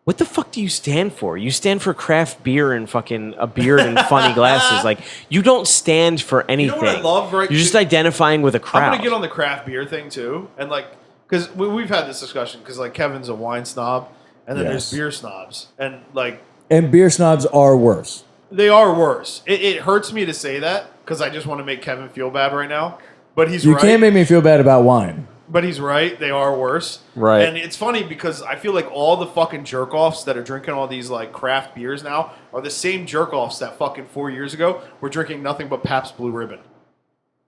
what the fuck do you stand for? You stand for craft beer and fucking a beard and funny glasses. Like, you don't stand for anything. what I love, right? You're just identifying with a crowd. I'm gonna get on the craft beer thing too, and like, because we've had this discussion. Because like Kevin's a wine snob, and then Yes. there's beer snobs, and like And beer snobs are worse. they are worse. It hurts me to say that because I just want to make Kevin feel bad right now, but he's You right. can't make me feel bad about wine. But he's right. They are worse. Right. And it's funny because I feel like all the fucking jerk-offs that are drinking all these like craft beers now are the same jerk-offs that fucking 4 years ago were drinking nothing but Pabst Blue Ribbon.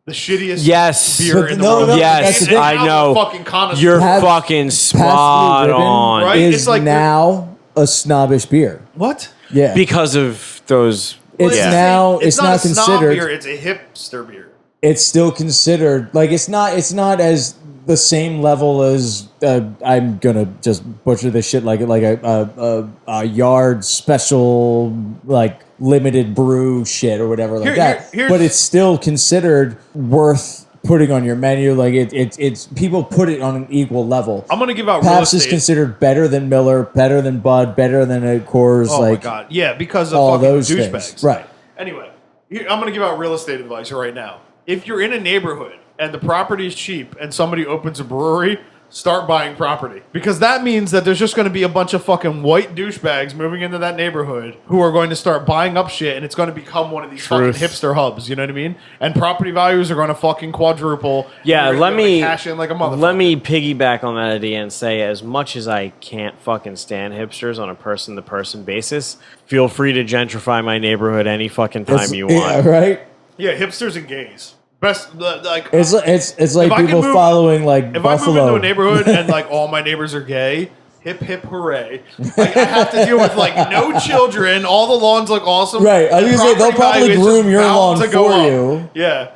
The shittiest Yes. beer But in the no, world. no, Yes, that's the thing. I now know. the fucking connoisseur. You're Pabst- fucking Pabst spot Blue Ribbon on. Right? is It's like now a snobbish beer. What? Yeah. Because of those. It's yeah. now it's not not a snob considered. beer. It's a hipster beer. It's still considered like it's not as the same level as I'm gonna just butcher this shit like a yard special like limited brew shit or whatever like that. here's- But it's still considered worth putting on your menu. Like it's people put it on an equal level. I'm gonna give out real Pabst is estate. considered better than Miller, better than Bud, better than a Coors. Oh like my god, yeah, because of all fucking those douchebags. things, right? Anyway, I'm going to give out real estate advice right now. If you're in a neighborhood and the property is cheap and somebody opens a brewery, start buying property. Because that means that there's just going to be a bunch of fucking white douchebags moving into that neighborhood who are going to start buying up shit, and it's going to become one of these Truth. fucking hipster hubs, you know what I mean? And property values are going to fucking quadruple. Yeah, You're let gonna me cash in like a motherfucker. let me piggyback on that idea and say, as much as I can't fucking stand hipsters on a person-to-person basis, feel free to gentrify my neighborhood any fucking time you want. Yeah, right. Yeah, hipsters and gays. Best, like... It's like If I could people move- following like If Buffalo. I move into a neighborhood and like all my neighbors are gay, hip hip hooray! Like, I have to deal with like no children. All the lawns look awesome. Right, I was and gonna say, they'll property probably value is groom just your bound lawn to go for up. you. Yeah.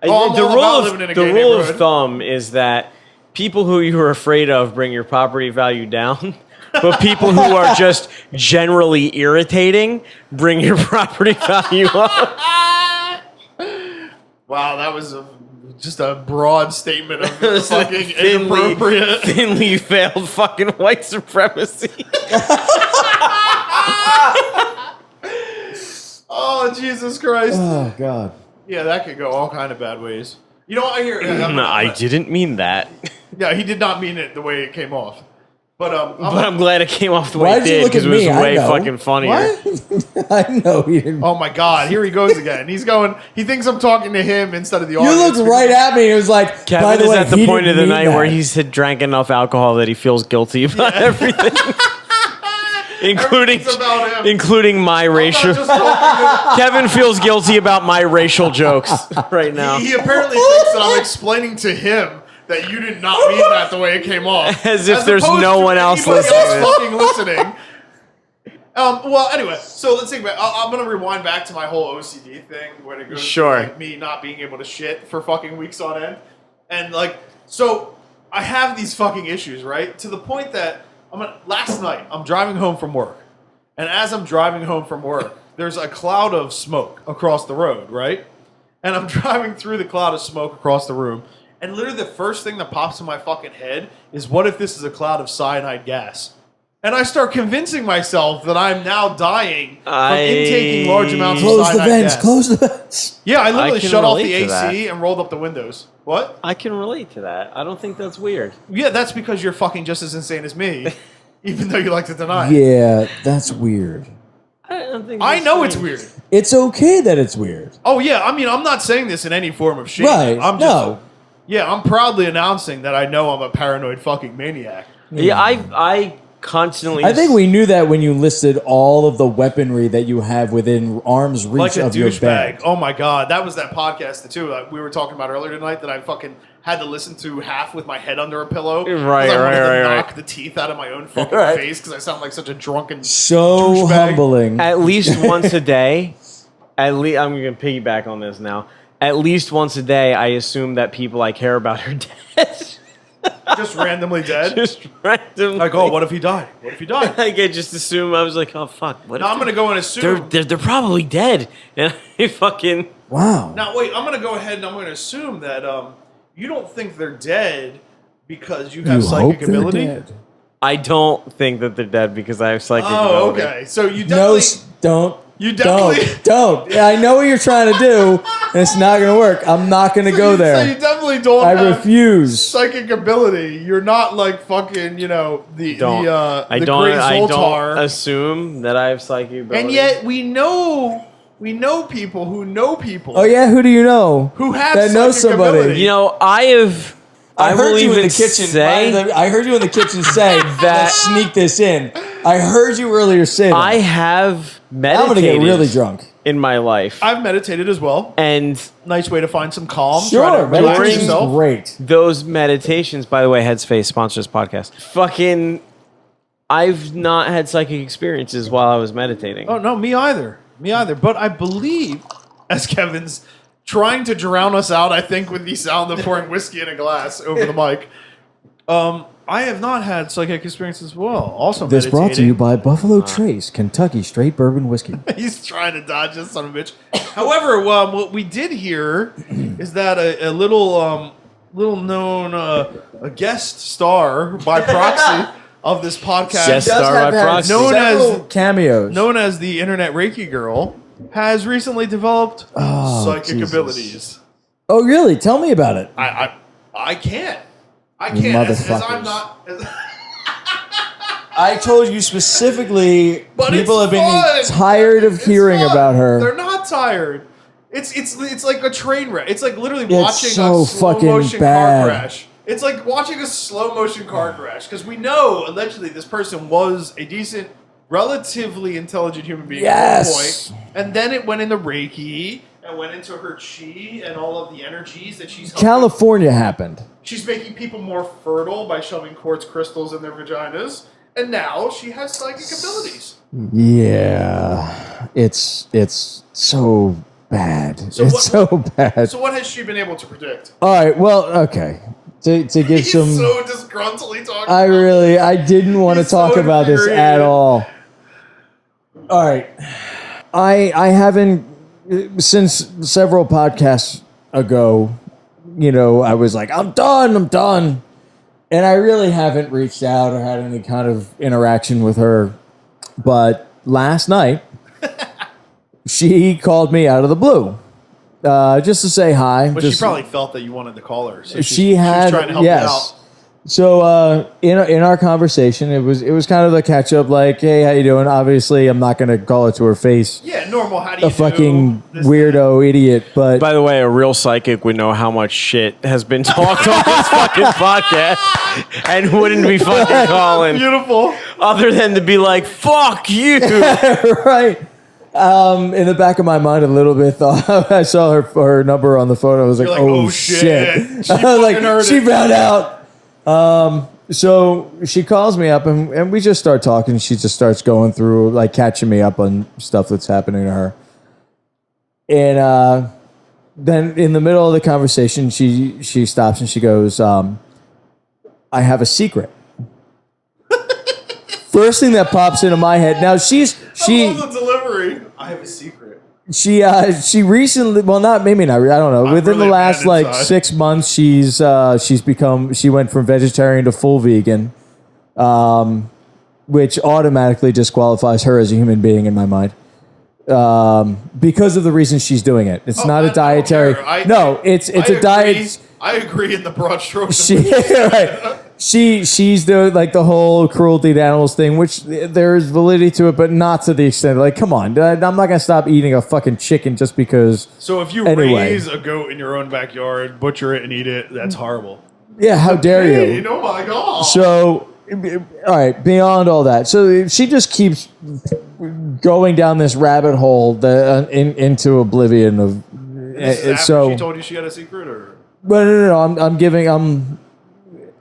Oh, I'm The all rule about of living in a the gay rule of neighborhood. thumb is that people who you're afraid of bring your property value down, but people who are just generally irritating bring your property value up. Wow, that was just a broad statement of fucking inappropriate. thinly veiled fucking white supremacy. Oh Jesus Christ! Oh God. Yeah, that could go all kind of bad ways. You know what I hear? I didn't mean that, Yeah, he did not mean it the way it came off. But but I'm glad it came off the way Why it did you did look because at it was me? I way know. fucking funnier. What? I know you didn't. oh my God, here he goes again. He's going. He thinks I'm talking to him instead of the You audience. looked right at me. It was like, Kevin by the is way, at the he point of the didn't mean night where that. he's had drank enough alcohol that he feels guilty about everything, including Everything's about him. including my I'm not racial. just talking Kevin feels guilty about my racial jokes right now, he apparently thinks that I'm explaining to him that you did not mean that the way it came off. As if there's opposed no to one else anybody listening. fucking listening. Well, anyway, so let's think about it. I'm going to rewind back to my whole OCD thing when it goes Sure. to like, me not being able to shit for fucking weeks on end. And like, so I have these fucking issues, right? To the point that last night, I'm driving home from work. And as I'm driving home from work, there's a cloud of smoke across the road, right? And I'm driving through the cloud of smoke across the room. And literally the first thing that pops in my fucking head is, what if this is a cloud of cyanide gas? And I start convincing myself that I'm now dying from intaking large amounts of Close the cyanide vents. gas. Close the vents. Yeah, I literally can shut off the relate to AC and rolled up the windows. What? I can relate to that. I don't think that's weird. Yeah, that's because you're fucking just as insane as me, even though you like to deny it. Yeah, that's weird. I don't think. I that's know it's strange. weird. it's okay that it's weird. Oh yeah, I mean, I'm not saying this in any form of shame. Right? I'm proudly announcing that I know I'm a paranoid fucking maniac. Yeah, I constantly. I think we knew that when you listed all of the weaponry that you have within arm's reach Like a of your bag. douchebag. Oh my god, that was that podcast too. We were talking about earlier tonight that I fucking had to listen to half with my head under a pillow. Right, I wanted to right. knock the teeth out of my own fucking face because I sound like such a drunken So douchebag. humbling. At least once a day. I'm going to piggyback on this now. At least once a day, I assume that people I care about are dead. Just randomly dead. Just randomly. Like, oh, what if he died? What if he died? Like, I just assume, I was like, oh, fuck. What Now if I'm gonna go and assume. they're probably dead. And I fucking... Wow. Now wait, I'm gonna go ahead and I'm gonna assume that you don't think they're dead because you have You psychic hope they're ability. dead. I don't think that they're dead because I have psychic Oh, ability. okay. So you No, definitely. don't. You definitely. Don't. Yeah, I know what you're trying to do, and it's not going to work. I'm not going to go So there. you definitely don't I have refuse. psychic ability. You're not like fucking, the great I Zoltar. don't assume that I have psychic ability. And yet we know people who know people Oh yeah, who do you know who have that knows psychic somebody? ability. You know, I will heard you in even the kitchen. say I heard you in the kitchen say that. Sneak this in. I heard you earlier say that. I have meditated I'm gonna get really drunk. in my life. I've meditated as well. And Nice way to find some calm. Sure, Try to relax meditation's yourself. great. those meditations, by the way, Headspace sponsors this podcast. Fucking, I've not had psychic experiences while I was meditating. Oh no, me either. Me either. But I believe, as Kevin's trying to drown us out, I think, with the sound of pouring whiskey in a glass over the mic. I have not had psychic experiences as well. Also, This meditating. brought to you by Buffalo Trace, Kentucky Straight Bourbon Whiskey. He's trying to dodge this son of a bitch. However, what we did hear is that a little known a guest star by proxy of this podcast, Guest star by proxy. known as the Internet Reiki Girl, has recently developed psychic Jesus. abilities. Oh, really? Tell me about it. I can't. I You can't. As I'm motherfuckers. not. I told you specifically. But people have it's been fun. tired of It's hearing fun. about her. They're not tired. It's like a train wreck. It's like literally It's watching so a slow fucking motion bad. car crash. It's like watching a slow motion car crash because we know allegedly this person was a decent, relatively intelligent human being at one Yes. point, and then it went into Reiki and went into her chi and all of the energies that she's helping. California happened. She's making people more fertile by shoving quartz crystals in their vaginas, and now she has psychic abilities. Yeah, it's so bad. So it's what- so bad. So what has she been able to predict? All right. Well, okay. To give He's some. so disgruntledly talking. I didn't want to He's talk so about this at infuriated. all. All right. I haven't since several podcasts ago, I was like, I'm done. And I really haven't reached out or had any kind of interaction with her. But last night, she called me out of the blue. Just to say hi. But just, she probably felt that you wanted to call her. So she had was trying to help you yes. out. So in our conversation, it was kind of a catch up. Like, hey, how you doing? Obviously, I'm not going to call it to her face. Yeah, normal. How do you A fucking do? This, weirdo idiot. But By the way, a real psychic would know how much shit has been talked on this fucking podcast and wouldn't be fucking calling Beautiful. other than to be like, fuck you. right. In the back of my mind, a little bit thought I saw her number on the phone. I was like, You're like, oh, oh, shit. She I was like, fucking heard she it. found out. So she calls me up and we just start talking. She just starts going through, like, catching me up on stuff that's happening to her. And then in the middle of the conversation, she stops and she goes, I have a secret. First thing that pops into my head. Now she I love the delivery. I have a secret. she recently, well, not maybe not. I don't know. I'm Within really the last mad like inside. 6 months, she went from vegetarian to full vegan, which automatically disqualifies her as a human being in my mind. Because of the reason she's doing it. It's not a dietary. I No, it's a agree. diet. I agree in the broad strokes. She, right. she's the whole cruelty to animals thing, which there is validity to it, but not to the extent. Like, come on, I'm not gonna stop eating a fucking chicken just because. So if you raise a goat in your own backyard, butcher it and eat it, that's horrible. Yeah, how dare you? Oh my god. So, all right, beyond all that, so she just keeps going down this rabbit hole into oblivion of. This is after she told you she had a secret, or? But no.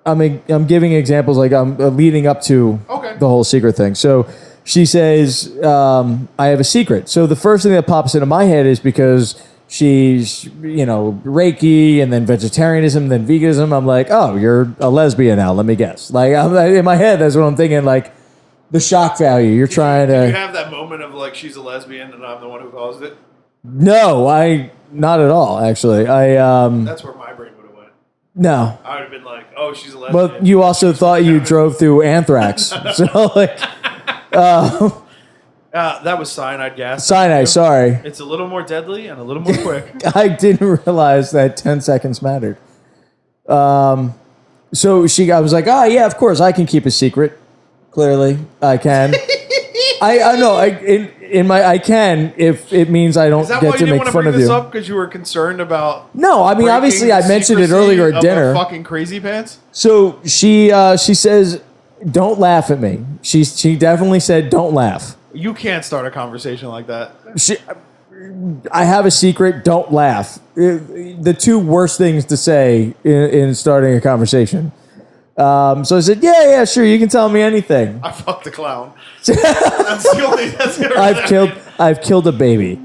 I'm giving examples like I'm leading up to the whole secret thing. So she says, I have a secret. So the first thing that pops into my head is because she's, Reiki and then vegetarianism, then veganism. I'm like, oh, you're a lesbian now. Let me guess. Like in my head, that's what I'm thinking. Like the shock value. You're trying to. You have that moment of like she's a lesbian and I'm the one who caused it. No, not at all. Actually, That's where my brain would have went. No, I would have been like, oh, she's a lesbian. But you also thought you drove through anthrax. So like. That was cyanide gas. Cyanide, sorry. It's a little more deadly and a little more quick. I didn't realize that 10 seconds mattered. So I was like, yeah, of course, I can keep a secret. Clearly, I can. I know. I can if it means I don't get to make fun of you. Is that why you didn't want to bring this up because you were concerned about? No, I mean obviously I mentioned it earlier at dinner. Fucking crazy pants. So she says, "Don't laugh at me." She definitely said, "Don't laugh." You can't start a conversation like that. I have a secret. Don't laugh. The two worst things to say in starting a conversation. So I said, yeah, sure. You can tell me anything. I fucked a clown. That's the only. That's I've killed a baby.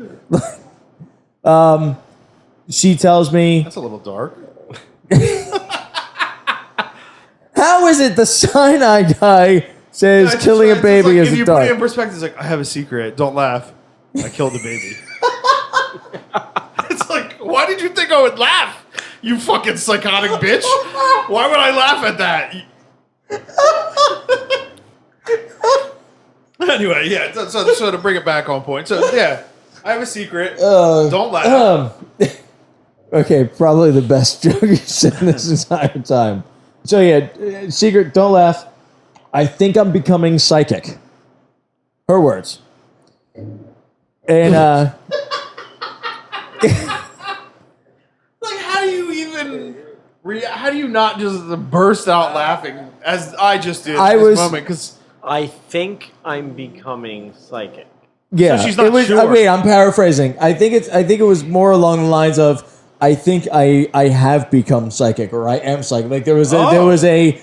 She tells me. That's a little dark. How is it the cyanide guy says killing a baby is dark? If you put it in perspective, it's like, I have a secret. Don't laugh. I killed a baby. It's like, why did you think I would laugh? You fucking psychotic bitch. Why would I laugh at that? Anyway, yeah. So to bring it back on point. So, yeah. I have a secret. Don't laugh. Okay, probably the best joke you said this entire time. So, yeah, secret, don't laugh. I think I'm becoming psychic. Her words. And, like, how do you even... how do you not just burst out laughing as I just did in this moment? Because I think I'm becoming psychic. Yeah, so she's not sure. Wait, I'm paraphrasing. I think it was more along the lines of I think I have become psychic or I am psychic. Like there was a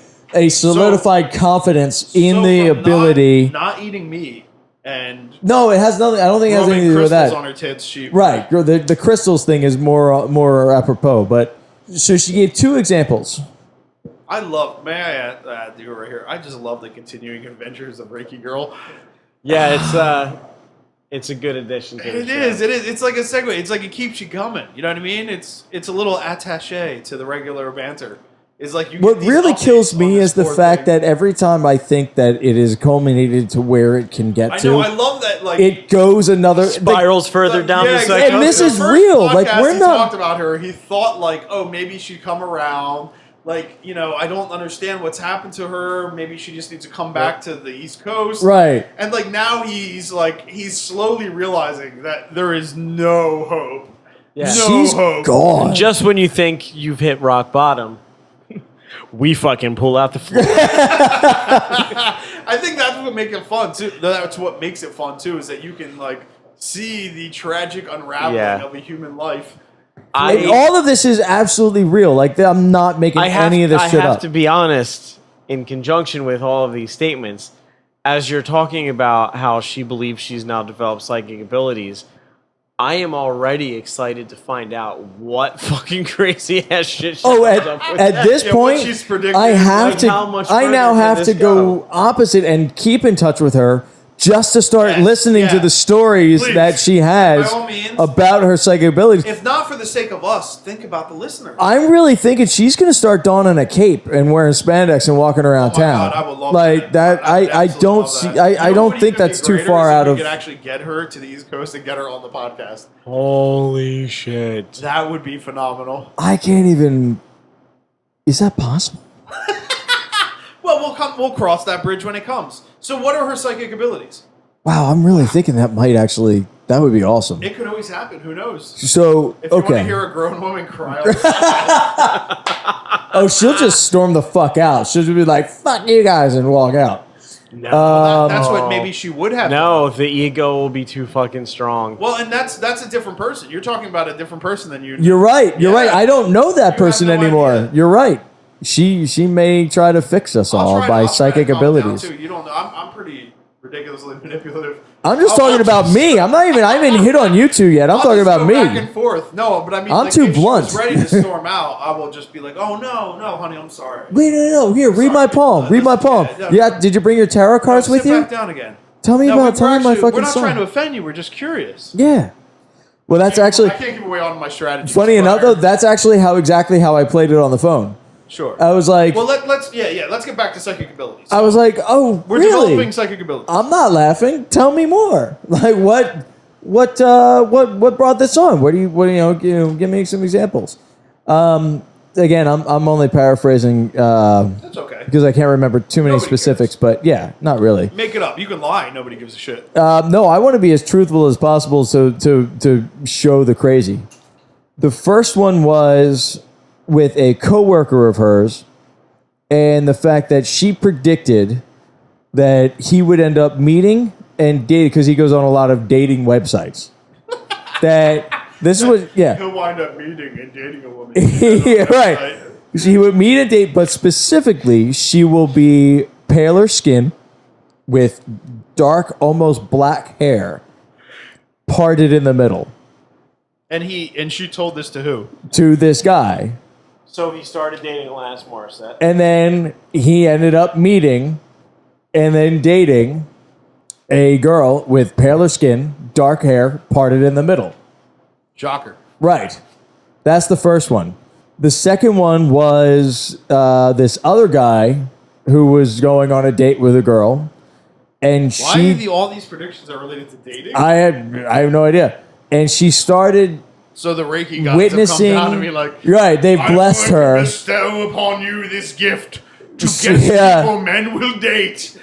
solidified confidence in the ability. Not eating meat and no, it has nothing. I don't think it has anything to do with that. On her tits, right. The crystals thing is more apropos. But so she gave two examples. I love. May I add you right here? I just love the continuing adventures of Reiki Girl. Yeah, it's a good addition to the show. It is. It's like a segue. It's like it keeps you coming. You know what I mean? It's a little attaché to the regular banter. It's like you. What really kills me is the fact that every time I think that it is culminated to where it can get to, I love that. Like it goes another spirals further down the cycle. And this is real. Like we're not talked about her. He thought like, oh, maybe she'd come around. Like, I don't understand what's happened to her. Maybe she just needs to come back to the East Coast. Right. And, like, now he's slowly realizing that there is no hope. Yeah. She's gone. Just when you think you've hit rock bottom, we fucking pull out the floor. I think that's what makes it fun, too. That's what makes it fun, too, is that you can, like, see the tragic unraveling of a human life. All of this is absolutely real. Like I'm not making any of this shit up. I have to be honest. In conjunction with all of these statements, as you're talking about how she believes she's now developed psychic abilities, I am already excited to find out what fucking crazy ass shit she comes up with. At this point, I have to. I now have to go opposite and keep in touch with her. Just to start listening to the stories that she has about her psychic abilities. If not for the sake of us, think about the listener. I'm really thinking she's going to start donning a cape and wearing spandex and walking around town. God, I would love like that. I don't see. I don't think that's too far out of. We could actually get her to the East Coast and get her on the podcast. Holy shit! That would be phenomenal. I can't even. Is that possible? we'll cross that bridge when it comes. So what are her psychic abilities? Wow, I'm really thinking that would be awesome. It could always happen. Who knows? So, if you want to hear a grown woman cry, oh, she'll just storm the fuck out. She'll just be like, "Fuck you guys," and walk out. No, that's what maybe she would have. No, the ego will be too fucking strong. Well, and that's a different person. You're talking about a different person than you. You're right. You're right. I don't know that person have no anymore. idea. You're right. She may try to fix us all by psychic abilities. You don't know. I'm pretty ridiculously manipulative. I'm just talking about me. I haven't hit on you two yet. I'm talking about me. Back and forth. No, but I mean, I'm too blunt. If she was ready to storm out, I will just be like, "Oh no, honey, I'm sorry." Wait, no. Here, read my palm. Read my palm. Yeah. Did you bring your tarot cards with you? Sit back down again. Tell me my fucking We're not song. trying to offend you. We're just curious. Yeah. Well, that's I actually can't give away all of my strategies. funny enough though. That's actually exactly how I played it on the phone. Sure. I was like, well, let's get back to psychic abilities. I was like, oh, We're really? developing psychic abilities. I'm not laughing. Tell me more. Like what brought this on? What do you give me some examples. Again, I'm only paraphrasing That's okay. because I can't remember too many Nobody specifics, cares. but yeah, not really. Make it up. You can lie. Nobody gives a shit. No, I want to be as truthful as possible to show the crazy. The first one was with a coworker of hers, and the fact that she predicted that he would end up meeting and dating, because he goes on a lot of dating websites. That this is what, yeah. He'll wind up meeting and dating a woman. Yeah, right. He would meet and date, but specifically, she will be paler skin with dark, almost black hair, parted in the middle. And she told this to who? To this guy. So he started dating Alanis Morissette. And then he ended up meeting and then dating a girl with paler skin, dark hair, parted in the middle. Shocker. Right. That's the first one. The second one was this other guy who was going on a date with a girl. And Why all these predictions are related to dating? I have no idea. And she started so the Reiki gods witnessing, have come down to me like, right, they blessed her. To bestow upon you this gift to Yeah. people men will date.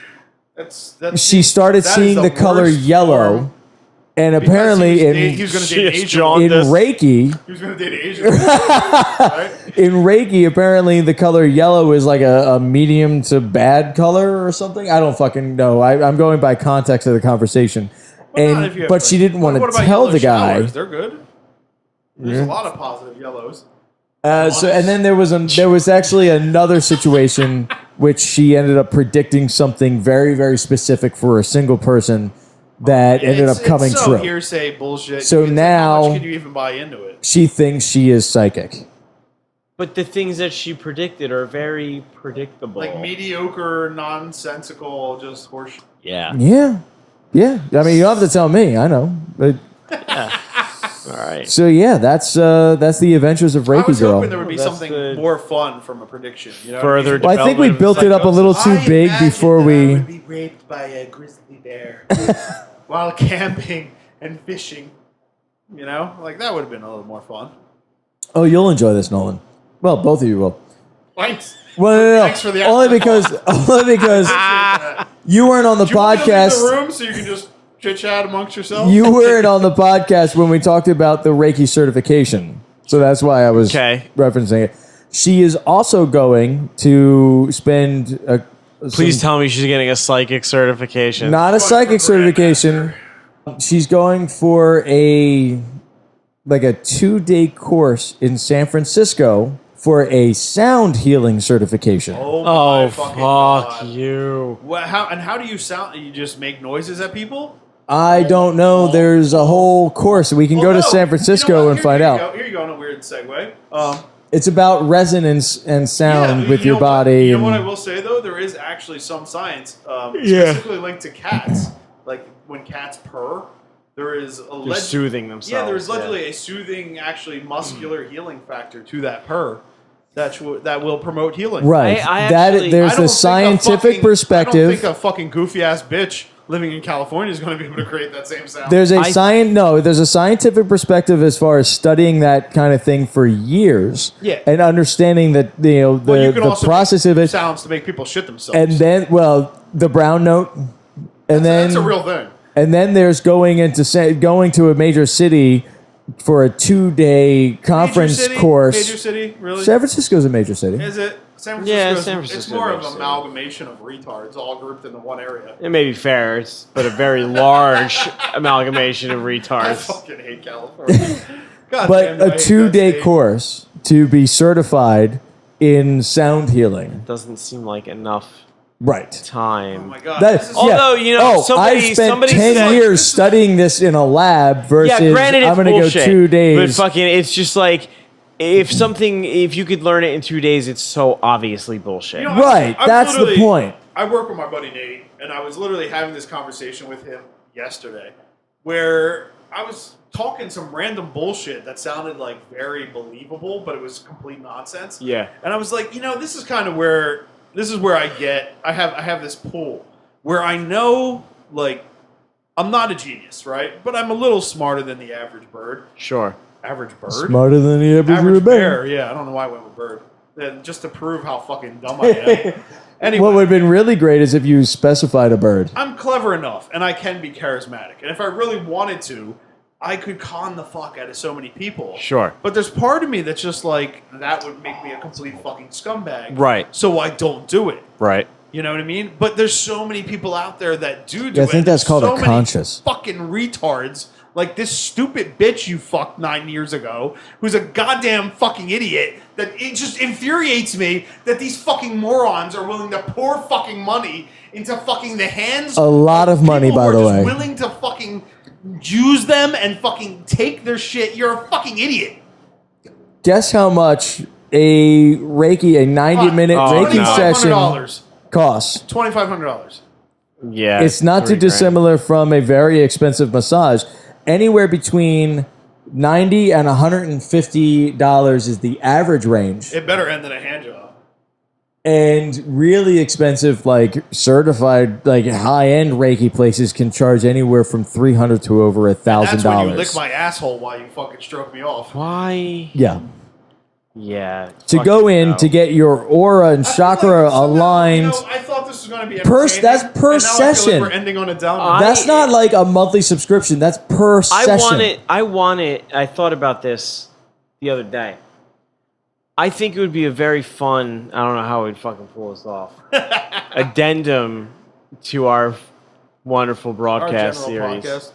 That's she started seeing the color worst yellow, form. and apparently he was going to date an Asian. in Reiki, He was going to date an Asian. Right? in Reiki, apparently the color yellow is like a medium to bad color or something. I don't fucking know. I'm going by context of the conversation. But she didn't want to tell the guy. Showers? They're good. There's a lot of positive yellows. And then there was actually another situation which she ended up predicting something very, very specific for a single person that ended up coming it's true. Hearsay bullshit. So now, how much can you even buy into it? She thinks she is psychic. But the things that she predicted are very predictable. Like mediocre, nonsensical, just horseshit. Yeah. Yeah. Yeah. I mean, you don't have to tell me. I know. But All right. so yeah, that's the adventures of Reiki I was Girl. hoping there would be That's something good. more fun from a prediction. You know Further what I mean? Well, I think we built it up a little too big before we. would be raped by a grizzly bear while camping and fishing. You know, like that would have been a little more fun. Oh, you'll enjoy this, Nolan. Well, both of you will. Thanks. Well, no. Thanks for the only because you weren't on the Do you want me to leave podcast. the room so you can just chit chat amongst yourselves? You weren't on the podcast when we talked about the Reiki certification, so that's why I was referencing it. She is also going to spend. Please tell me she's getting a psychic certification. Not a psychic certification. She's going for a 2-day course in San Francisco for a sound healing certification. Oh, fuck God. you. How do you sound? You just make noises at people? I don't know. There's a whole course. We can go to San Francisco and find out. Here you go on a weird segue. It's about resonance and sound with your body. You know what I will say, though? There is actually some science specifically linked to cats. Like when cats purr, there is They're soothing themselves. Yeah, there's allegedly a soothing, actually muscular healing factor to that purr that will promote healing. Right. There's the scientific perspective. I don't think a fucking goofy ass bitch living in California is going to be able to create that same sound. There's a scientific perspective as far as studying that kind of thing for years. Yeah. And understanding that you can the also process make of it. sounds to make people shit themselves. And then the brown note. And that's a real thing. And then there's going to a major city for a 2-day conference course. Major city, really? San Francisco's a major city. Is it? San Francisco. Yeah, San Francisco. It's more of an amalgamation of retards all grouped into one area. It may be fair, but a very large amalgamation of I retards. fucking hate California. God But damn it, I a hate 2-day that state. course to be certified in sound healing. Doesn't seem like enough Right. time. Oh my god. That, This is- Although, you know, I spent somebody 10 said- years studying this in a lab versus Yeah, granted, it's I'm going to go bullshit, 2 days. But fucking, it's just like if you could learn it in 2 days, it's so obviously bullshit. You know, Right, that's the literally- point. I work with my buddy Nate, and I was literally having this conversation with him yesterday, where I was talking some random bullshit that sounded like very believable, but it was complete nonsense. Yeah. And I was like, this is kind of where I have this pull where I know, like, I'm not a genius, right? But I'm a little smarter than the average bird. Sure. Average bird? Smarter than the average bear. bear. Yeah, I don't know why I went with bird. Then just to prove how fucking dumb I am. Anyway, What would have been really great is if you specified a bird. I'm clever enough, and I can be charismatic. And if I really wanted to, I could con the fuck out of so many people. Sure. But there's part of me that's just like, that would make me a complete fucking scumbag. Right. So I don't do it. Right. You know what I mean? But there's so many people out there that do Yeah, I it. think that's called so a many conscious. fucking retards. Like this stupid bitch you fucked 9 years ago, who's a goddamn fucking idiot, that it just infuriates me that these fucking morons are willing to pour fucking money into fucking the hands A lot of money, people by who are the just way. willing to fucking use them and fucking take their shit. You're a fucking idiot. Guess how much a 90-minute Oh, Reiki no. session $2,500. costs? $2,500. Yeah. It's not too $3,000. dissimilar from a very expensive massage. Anywhere between $90 and $150 is the average range. It better end than a hand job. And really expensive, like certified, like high-end Reiki places can charge anywhere from $300 to over That's when you lick $1,000. my asshole while you fucking stroke me off. Why? Yeah. Yeah. To go fucking in no. to get your aura and I feel chakra like somehow, aligned. I thought this was going to be Per- entertaining, that's per and now I feel session. like we're ending on a down note. That's not like a monthly subscription. That's per session. I thought about this the other day. I think it would be a very fun, I don't know how we'd fucking pull this off, addendum to our wonderful Our broadcast general series. podcast.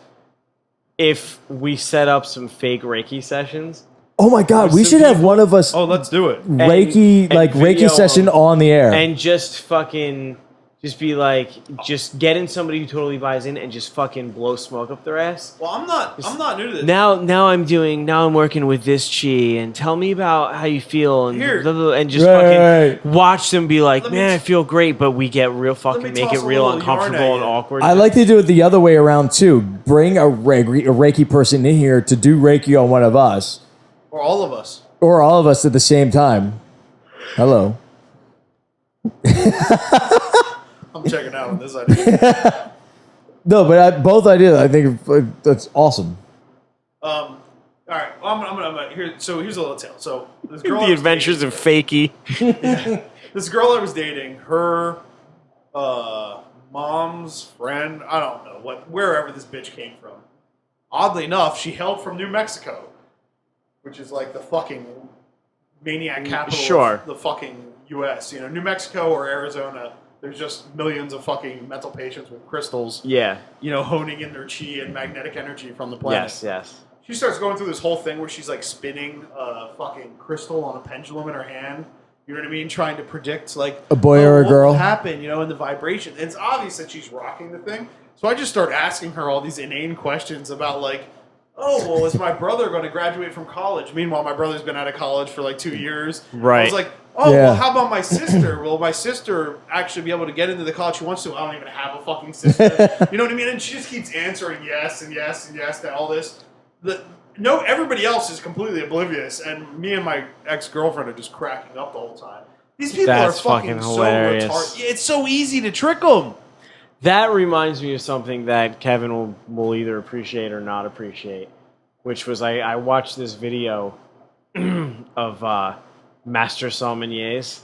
If we set up some fake Reiki sessions. Oh my God, we Some should have people- one of us Oh, let's do it. Reiki, and like video Reiki session them. on the air. And just fucking, just be like, just get in somebody who totally buys in and just fucking blow smoke up their ass. Well, I'm not new to this. Now I'm working with this chi, and tell me about how you feel, and Here. blah, blah, blah, and just Right. fucking watch them be like, Let me man, I t- feel great, but we get real me fucking make toss it a real little yarn uncomfortable at and you. awkward. I like to do it the other way around too. Bring a Reiki person in here to do Reiki on one of us, Or all of us. or all of us at the same time. Hello. I'm checking out on this idea. No, but both ideas, I think that's awesome. All right. Well, I'm gonna here. So here's a little tale. So this girl, I The was Adventures of Fakey. dating- this girl I was dating, her mom's friend. I don't know wherever this bitch came from. Oddly enough, she hailed from New Mexico, which is like the fucking maniac capital Sure. of the fucking U.S. You know, New Mexico or Arizona. There's just millions of fucking mental patients with crystals, Yeah. honing in their chi and magnetic energy from the planet. Yes. She starts going through this whole thing where she's like spinning a fucking crystal on a pendulum in her hand. You know what I mean? Trying to predict like A boy or a what girl. will happen, in the vibration. And it's obvious that she's rocking the thing. So I just start asking her all these inane questions about like, oh, well, is my brother going to graduate from college? Meanwhile, my brother's been out of college for like 2 years. Right. I was like, oh, Yeah. well, how about my sister? Will my sister actually be able to get into the college she wants to? I don't even have a fucking sister. You know what I mean? And she just keeps answering yes and yes and yes to all this. Everybody else is completely oblivious, and me and my ex-girlfriend are just cracking up the whole time. These people That's are fucking fucking hilarious. so retarded. It's so easy to trick them. That reminds me of something that Kevin will either appreciate or not appreciate, which was I watched this video of master sommeliers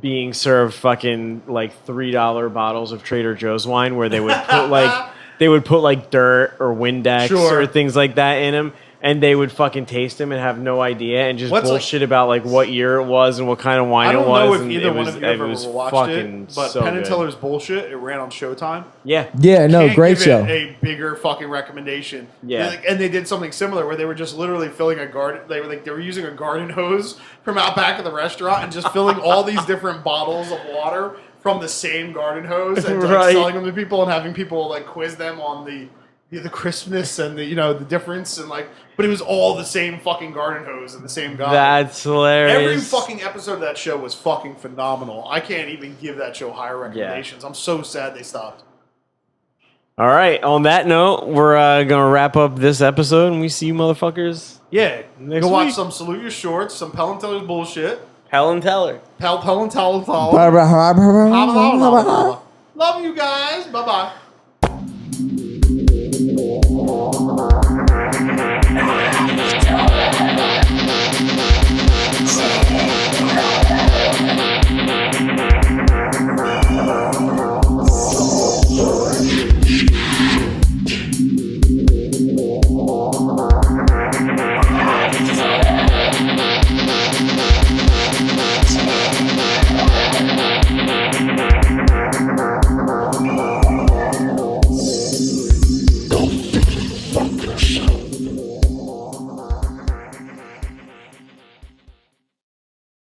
being served fucking like $3 bottles of Trader Joe's wine where they would put like dirt or Windex or things like that in them. And they would fucking taste them and have no idea and just bullshit about like what year it was and what kind of wine it was. I don't know if and either one of you ever watched it, but so Penn and Teller's bullshit. It ran on Showtime. Yeah. Yeah, no, great show. A bigger fucking recommendation. Yeah. And they did something similar where they were just literally filling a garden. They were using a garden hose from out back of the restaurant and just filling all these different bottles of water from the same garden hose and like, selling them to people and having people like quiz them on the crispness and the difference and like, but it was all the same fucking garden hose and the same guy. That's hilarious. Every fucking episode of that show was fucking phenomenal. I can't even give that show higher recommendations. I'm so sad they stopped. All right. On that note, we're gonna wrap up this episode, and we see you motherfuckers. Yeah, next go watch week. some Salute Your Shorts, some Pell and Teller's bullshit. Pell and Teller. Pell and Teller. Love you guys. Bye bye.